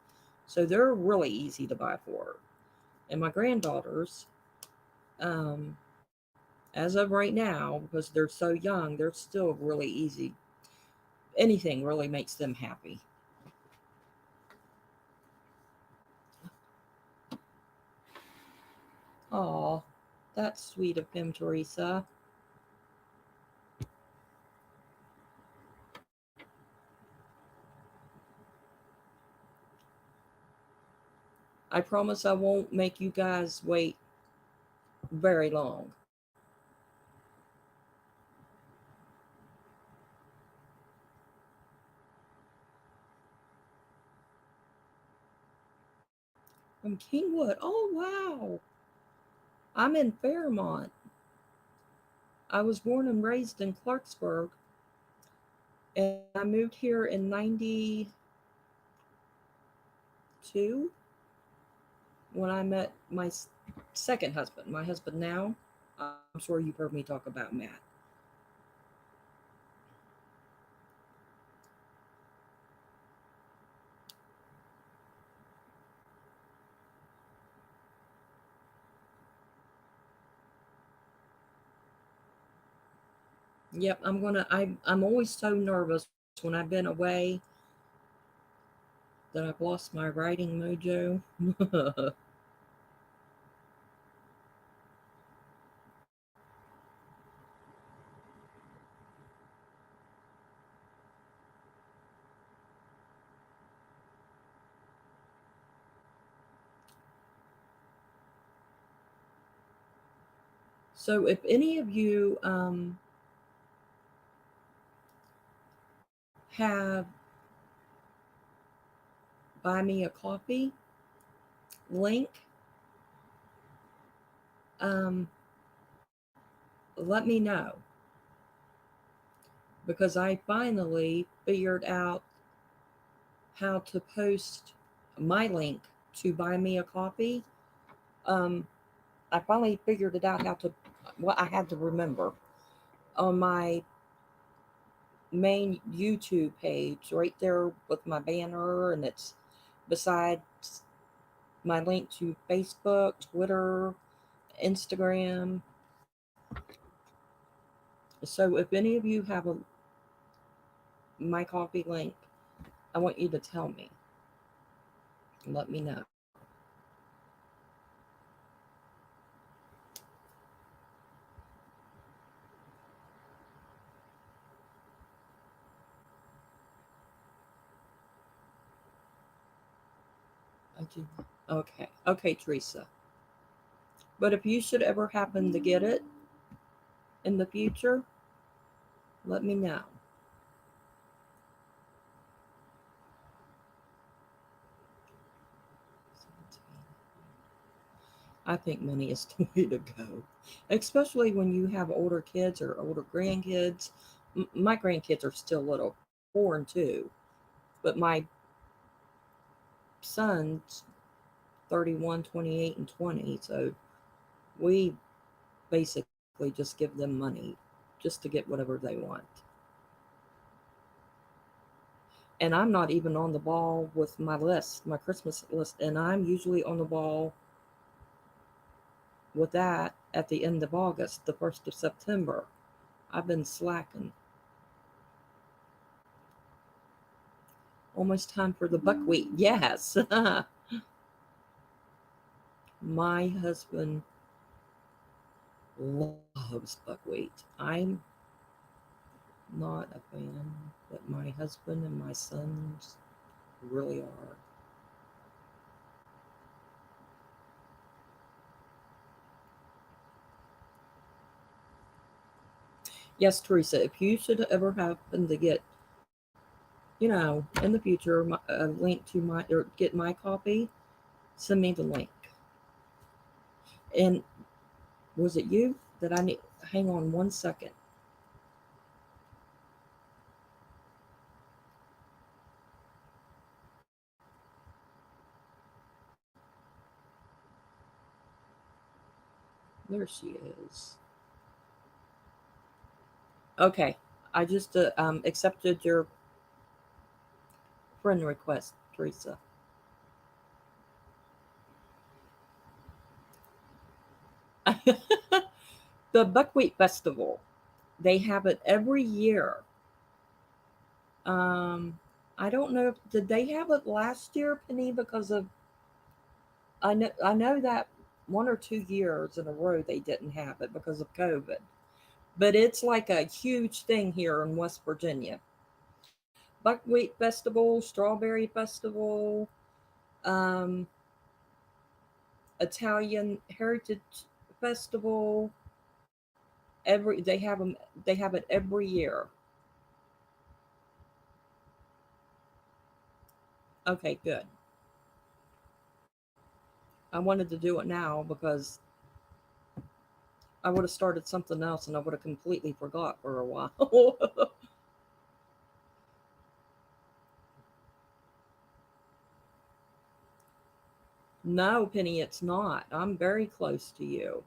So they're really easy to buy for. And my granddaughters, um, as of right now, because they're so young, they're still really easy. Anything really makes them happy. Aw, that's sweet of him, Teresa. I promise I won't make you guys wait very long. From Kingwood. Oh, wow. I'm in Fairmont. I was born and raised in Clarksburg, and I moved here in 92 when I met my second husband. My husband now, I'm sure you've heard me talk about Matt. Yep, I'm always so nervous when I've been away that I've lost my writing mojo. So if any of you have buy me a coffee link, um, let me know, because I finally figured out how to post my link to buy me a coffee. Um, I finally figured it out how to, what I had to remember on my main YouTube page, right there with my banner, and it's beside my link to Facebook, Twitter, Instagram. So if any of you have a my coffee link, I want you to tell me. Let me know. I do. Okay. Okay, Teresa. But if you should ever happen to get it in the future, let me know. I think money is the way to go, especially when you have older kids or older grandkids. My grandkids are still little, 4 and 2, but my son's 31, 28, and 20. So we basically just give them money just to get whatever they want. And I'm not even on the ball with my list, my Christmas list, and I'm usually on the ball with that at the end of August, the 1st of September. I've been slacking. Almost time for the buckwheat. Yes. My husband loves buckwheat. I'm not a fan, but my husband and my sons really are. Yes, Teresa, if you should ever happen to get, in the future, a link to my, or get my copy, send me the link. And was it you that I need? Hang on 1 second. There she is. Okay, I just accepted your friend request, Teresa. The Buckwheat Festival. They have it every year. Um, I don't know if did they have it last year, Penny, because of I know that 1 or 2 years in a row they didn't have it because of COVID. But it's like a huge thing here in West Virginia. Buckwheat Festival, Strawberry Festival, um, Italian Heritage Festival. They have it every year. Okay, good. I wanted to do it now because I would have started something else and I would have completely forgot for a while. No, Penny, it's not. I'm very close to you.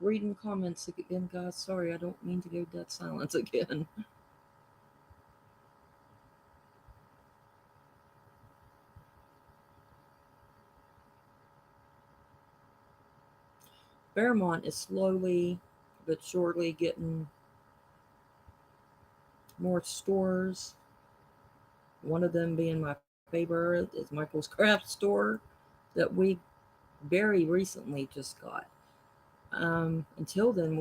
Reading comments again, guys. Sorry, I don't mean to go dead silence again. Fairmont is slowly but surely getting more stores. One of them being my favorite is Michael's Craft Store that we very recently just got. Until then,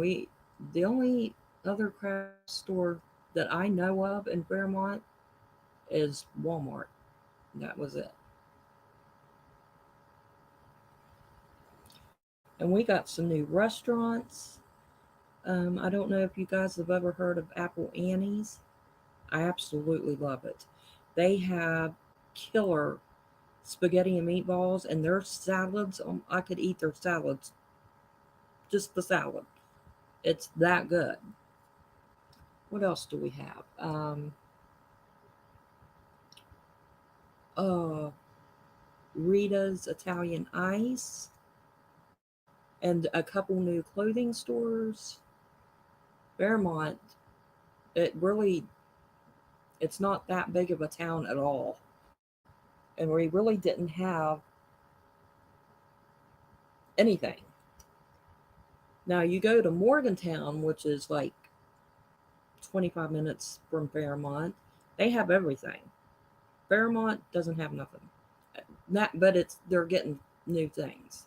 the only other craft store that I know of in Fairmont is Walmart. That was it. And we got some new restaurants. I don't know if you guys have ever heard of Apple Annie's. I absolutely love it. They have killer spaghetti and meatballs, and their salads. I could eat their salads, just the salad. It's that good. What else do we have? Uh, Rita's Italian Ice, and a couple new clothing stores. Fairmont, it really, it's not that big of a town at all, and we really didn't have anything. Now you go to Morgantown, which is like 25 minutes from Fairmont. They have everything. Fairmont doesn't have nothing. That, but they're getting new things.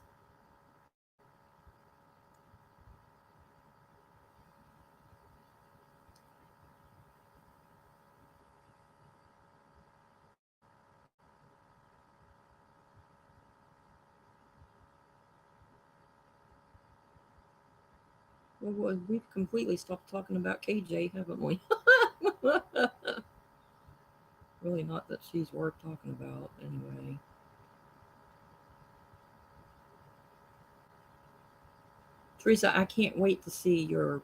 Well, we've completely stopped talking about KJ, haven't we? Really, not that she's worth talking about anyway. Teresa, I can't wait to see your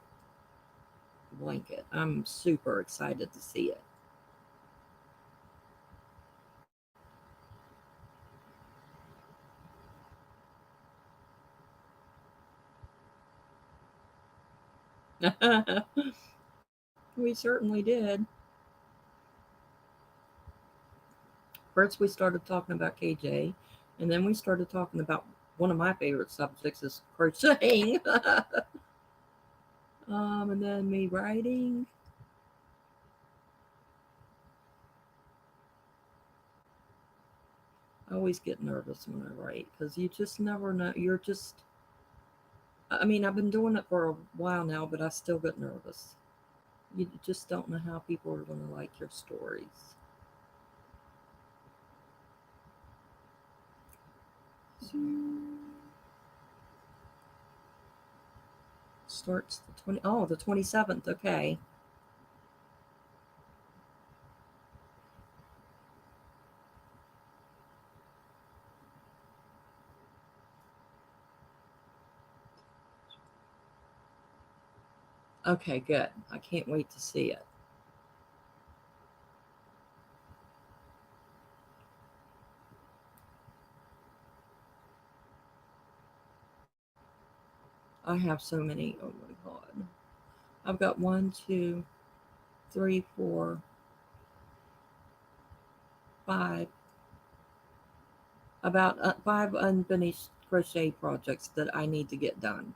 blanket. I'm super excited to see it. We certainly did. First, we started talking about KJ, and then we started talking about one of my favorite subjects is crocheting. And then me writing. I always get nervous when I write because you just never know. You're just, I mean, I've been doing it for a while now, but I still get nervous. You just don't know how people are going to like your stories. So, starts the 20, oh, the 27th. Okay. Okay, good. I can't wait to see it. I have so many. Oh my God. I've got one, two, three, four, five, about five unfinished crochet projects that I need to get done.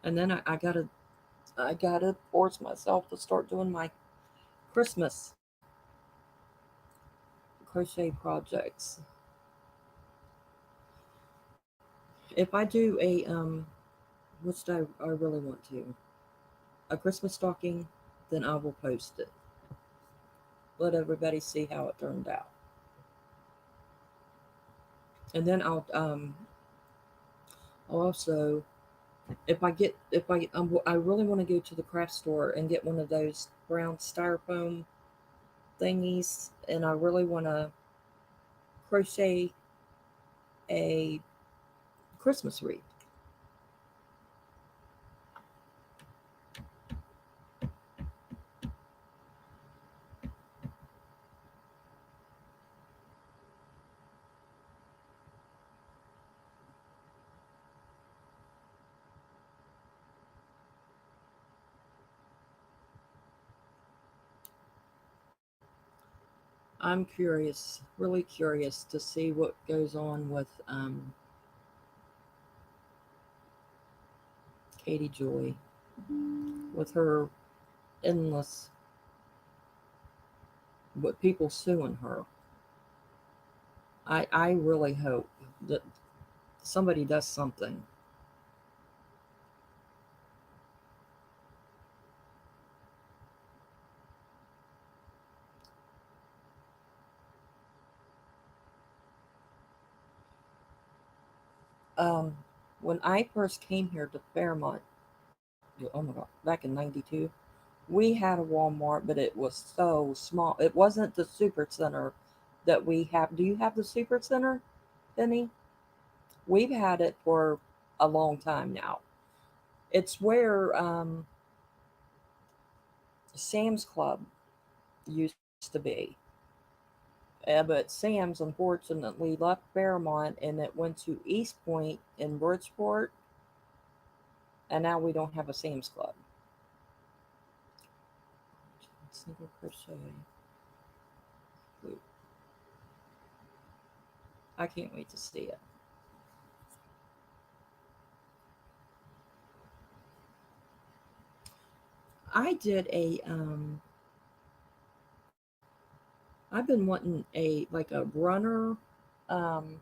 And then I gotta force myself to start doing my Christmas crochet projects. If I do which do I really want to, a Christmas stocking, then I will post it. Let everybody see how it turned out. And then I'll also, I really want to go to the craft store and get one of those brown styrofoam thingies, and I really want to crochet a Christmas wreath. I'm curious, really curious to see what goes on with Katie Joy with her endless, but people suing her. I really hope that somebody does something. Um, when I first came here to Fairmont, oh my God, back in '92, we had a Walmart, but it was so small. It wasn't the super center that we have. Do you have the super center, Penny? We've had it for a long time now. It's where Sam's Club used to be. But Sam's unfortunately left Fairmont and it went to East Point in Bridgeport, and now we don't have a Sam's Club. Single crochet loop. I can't wait to see it. I did a I've been wanting a like a runner um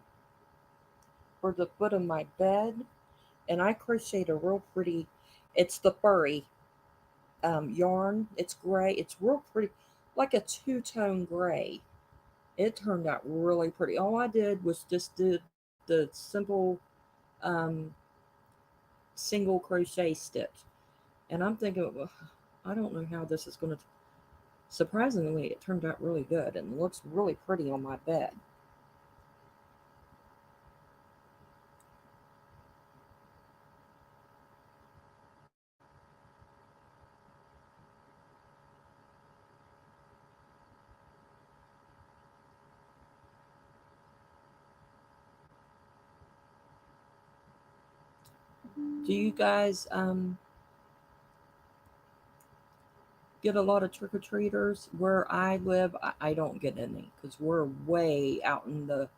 for the foot of my bed, and I crocheted a real pretty. It's the furry yarn. It's gray. It's real pretty, like a two-tone gray. It turned out really pretty. All I did was just did the simple um, single crochet stitch, and I'm thinking, well, I don't know how this is going to. Surprisingly, it turned out really good and looks really pretty on my bed. Do you guys get a lot of trick or treaters? Where I live, I don't get any because we're way out in the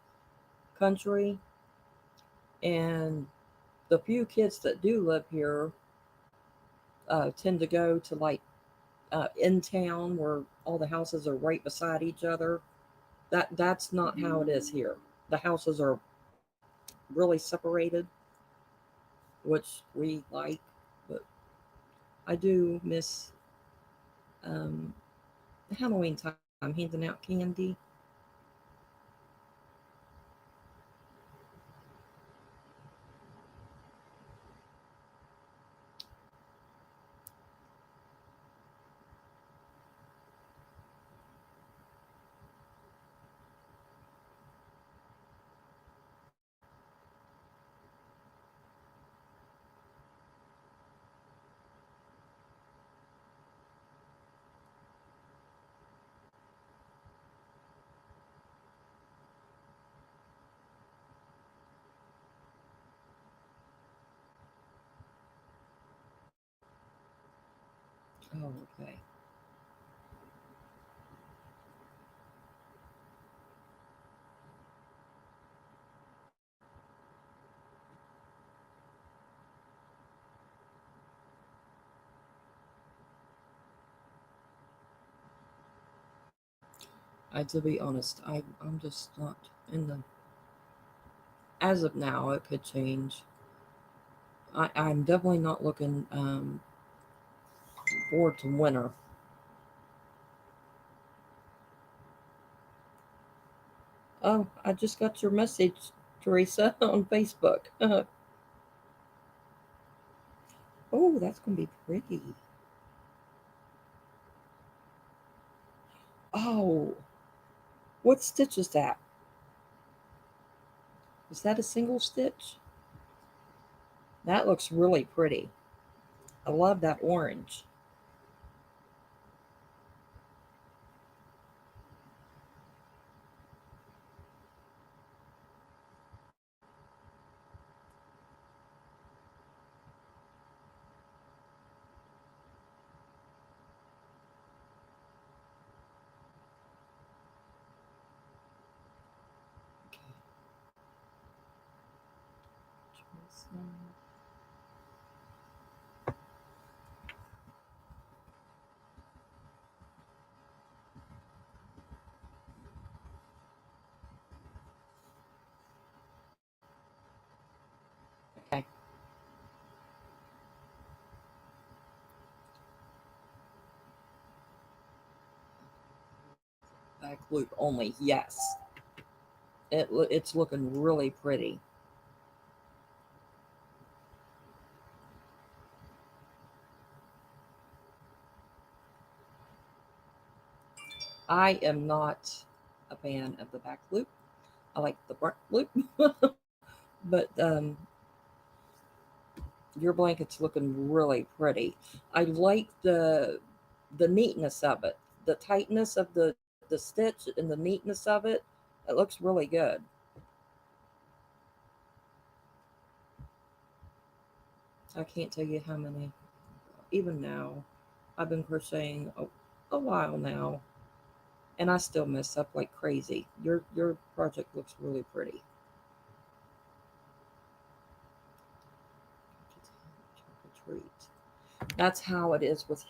country, and the few kids that do live here tend to go to like in town where all the houses are right beside each other. That's not how it is here. The houses are really separated, which we like, but I do miss um, Halloween time, handing out candy. Oh, okay. To be honest, I'm just not in the. As of now, it could change. I'm definitely not looking forward to winter. Oh, I just got your message, Teresa, on Facebook. Oh, that's gonna be pretty. Oh, what stitch is that? Is that a single stitch? That looks really pretty. I love that orange. back loop only. Yes, it's looking really pretty. I am not a fan of the back loop. I like the front loop, but your blanket's looking really pretty. I like the neatness of it, the tightness of the stitch and the neatness of it. It looks really good. I can't tell you how many, even now. I've been crocheting a while now, and I still mess up like crazy. Your project looks really pretty. Trick or treat. That's how it is with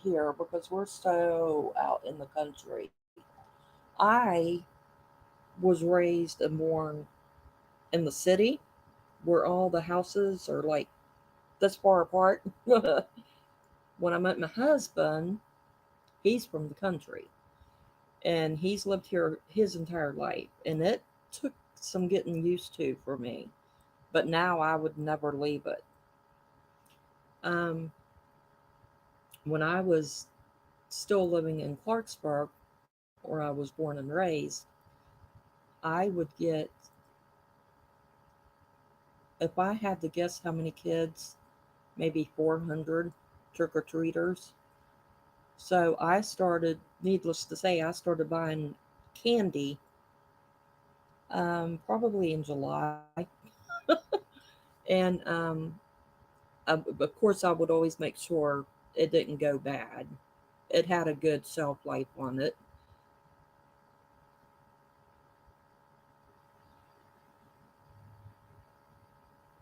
here because we're so out in the country. I was raised and born in the city where all the houses are like this far apart. When I met my husband, he's from the country and he's lived here his entire life, and it took some getting used to for me. But now I would never leave it. Um, when I was still living in Clarksburg, where I was born and raised, I would get, if I had to guess how many kids, maybe 400 trick or treaters. So I started, needless to say, I started buying candy probably in July. And of course, I would always make sure it didn't go bad. It had a good shelf life on it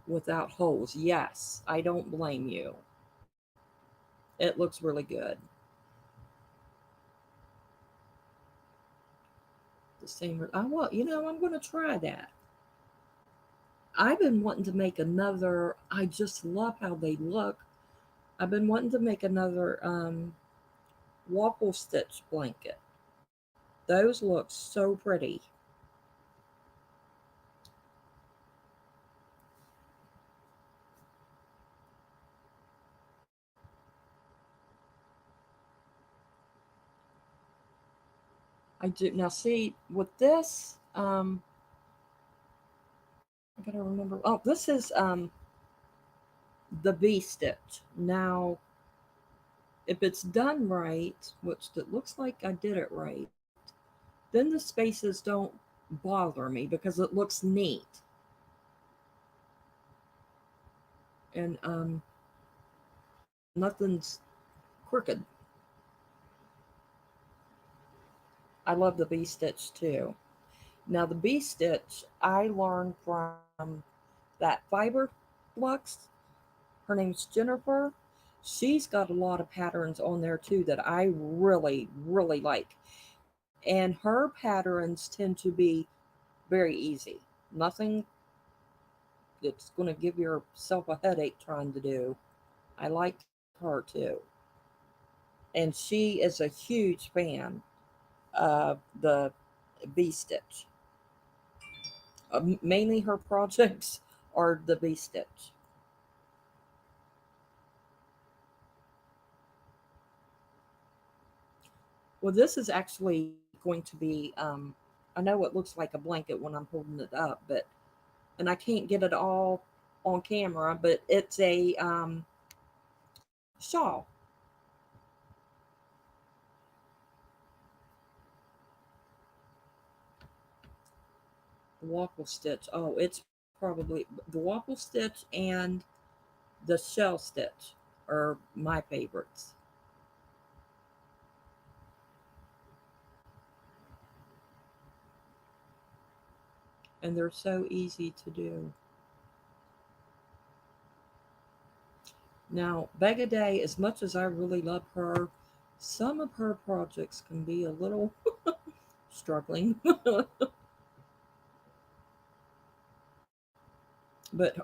without holes. Yes, I don't blame you. It looks really good. The same. I want, I'm going to try that. I've been wanting to make another. I just love how they look. I've been wanting to make another waffle stitch blanket. Those look so pretty. I do now see with this. I gotta remember. Oh, this is the V stitch. Now, if it's done right, which it looks like I did it right, then the spaces don't bother me because it looks neat and nothing's crooked. I love the V stitch too. Now the V stitch I learned from that fiber flux. Her name's Jennifer. She's got a lot of patterns on there too that I really, really like. And her patterns tend to be very easy. Nothing that's going to give yourself a headache trying to do. I like her too. And she is a huge fan of the V stitch. Mainly her projects are the V stitch. Well, this is actually going to be, I know it looks like a blanket when I'm holding it up, but, and I can't get it all on camera, but it's a shawl. The waffle stitch. Oh, it's probably the waffle stitch and the shell stitch are my favorites. And they're so easy to do. Now, Bega Day, as much as I really love her, some of her projects can be a little struggling. But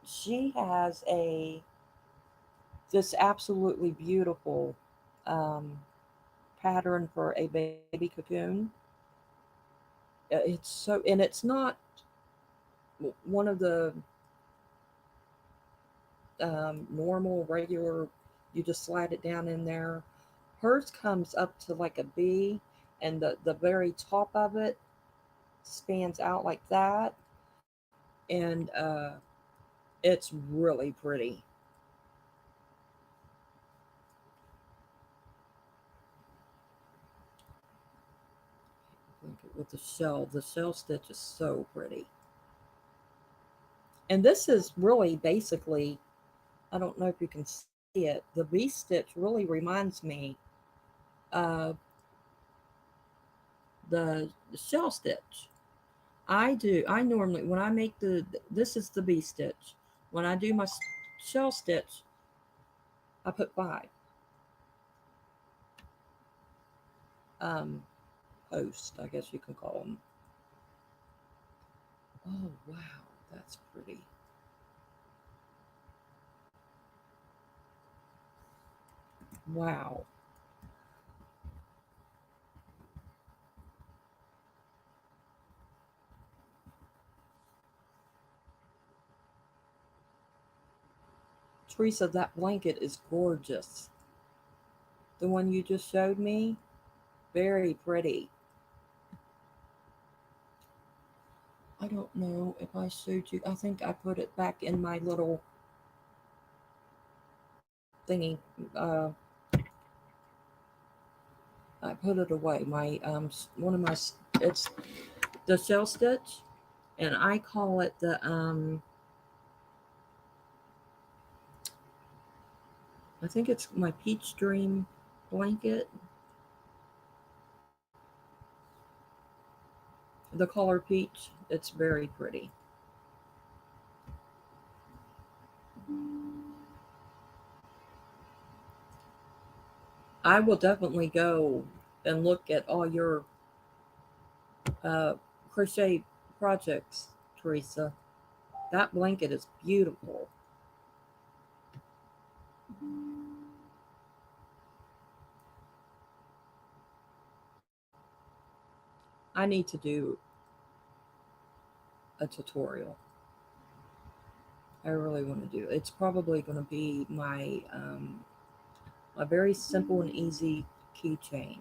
she has this absolutely beautiful um, pattern for a baby cocoon. It's so, and it's not one of the normal, regular, you just slide it down in there. Hers comes up to like a B, and the very top of it spans out like that. And it's really pretty. With the shell stitch is so pretty. And this is really basically, I don't know if you can see it, the V stitch really reminds me of the shell stitch. I normally, when I make this is the V stitch. When I do my shell stitch, I put 5 um, posts, I guess you can call them. Oh, wow, that's pretty. Wow. Teresa, that blanket is gorgeous. The one you just showed me, very pretty. I don't know if I showed you. I think I put it back in my little thingy. Uh, I put it away. My one of my it's the shell stitch, and I call it the I think it's my peach dream blanket. The color peach. It's very pretty. I will definitely go and look at all your uh, crochet projects, Teresa. That blanket is beautiful. I need to do a tutorial. I really want to do. It's probably going to be my a very simple and easy keychain.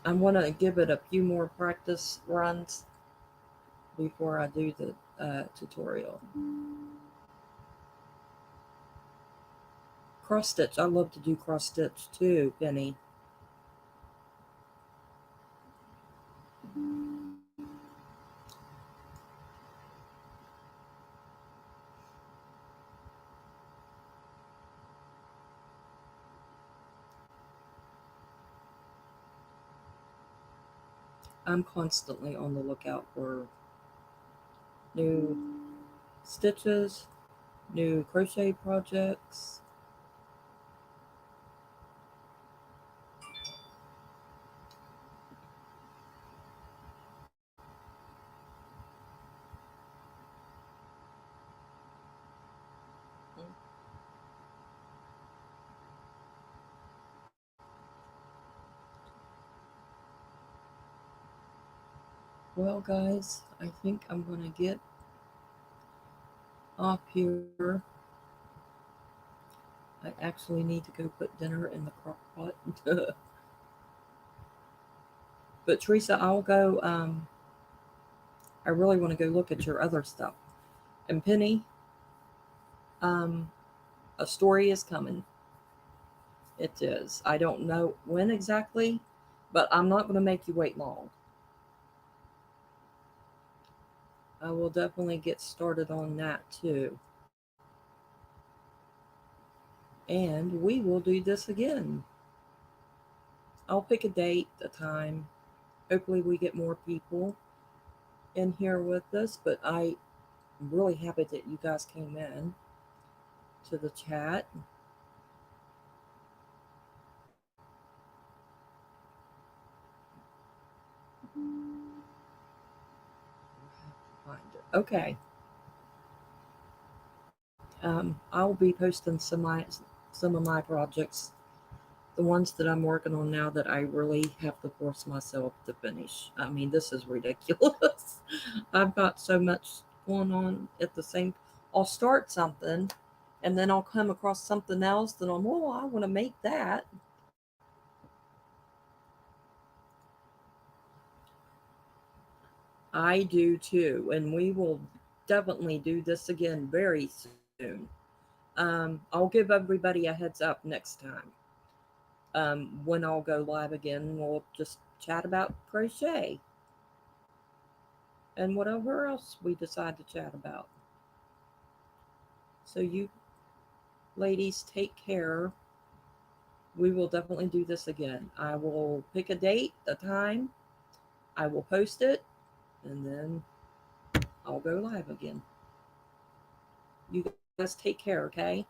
I'm going to give it a few more practice runs before I do the tutorial. Cross stitch. I love to do cross stitch too, Penny. I'm constantly on the lookout for new stitches, new crochet projects. Well, guys, I think I'm going to get off here. I actually need to go put dinner in the crock pot. But Teresa, I'll go. I really want to go look at your other stuff. And Penny, um, a story is coming. It is. I don't know when exactly, but I'm not going to make you wait long. I will definitely get started on that too. And we will do this again. I'll pick a date, a time. Hopefully, we get more people in here with us. But I'm really happy that you guys came in to the chat. Find it. Okay. I'll be posting some of my projects, the ones that I'm working on now that I really have to force myself to finish. I mean, this is ridiculous. I've got so much going on at the same. I'll start something, and then I'll come across something else that I'm, oh, I want to make that. I do too, and we will definitely do this again very soon. I'll give everybody a heads up next time. When I'll go live again, we'll just chat about crochet and whatever else we decide to chat about. So, you ladies, take care. We will definitely do this again. I will pick a date, a time, I will post it, and then I'll go live again. You guys take care, okay?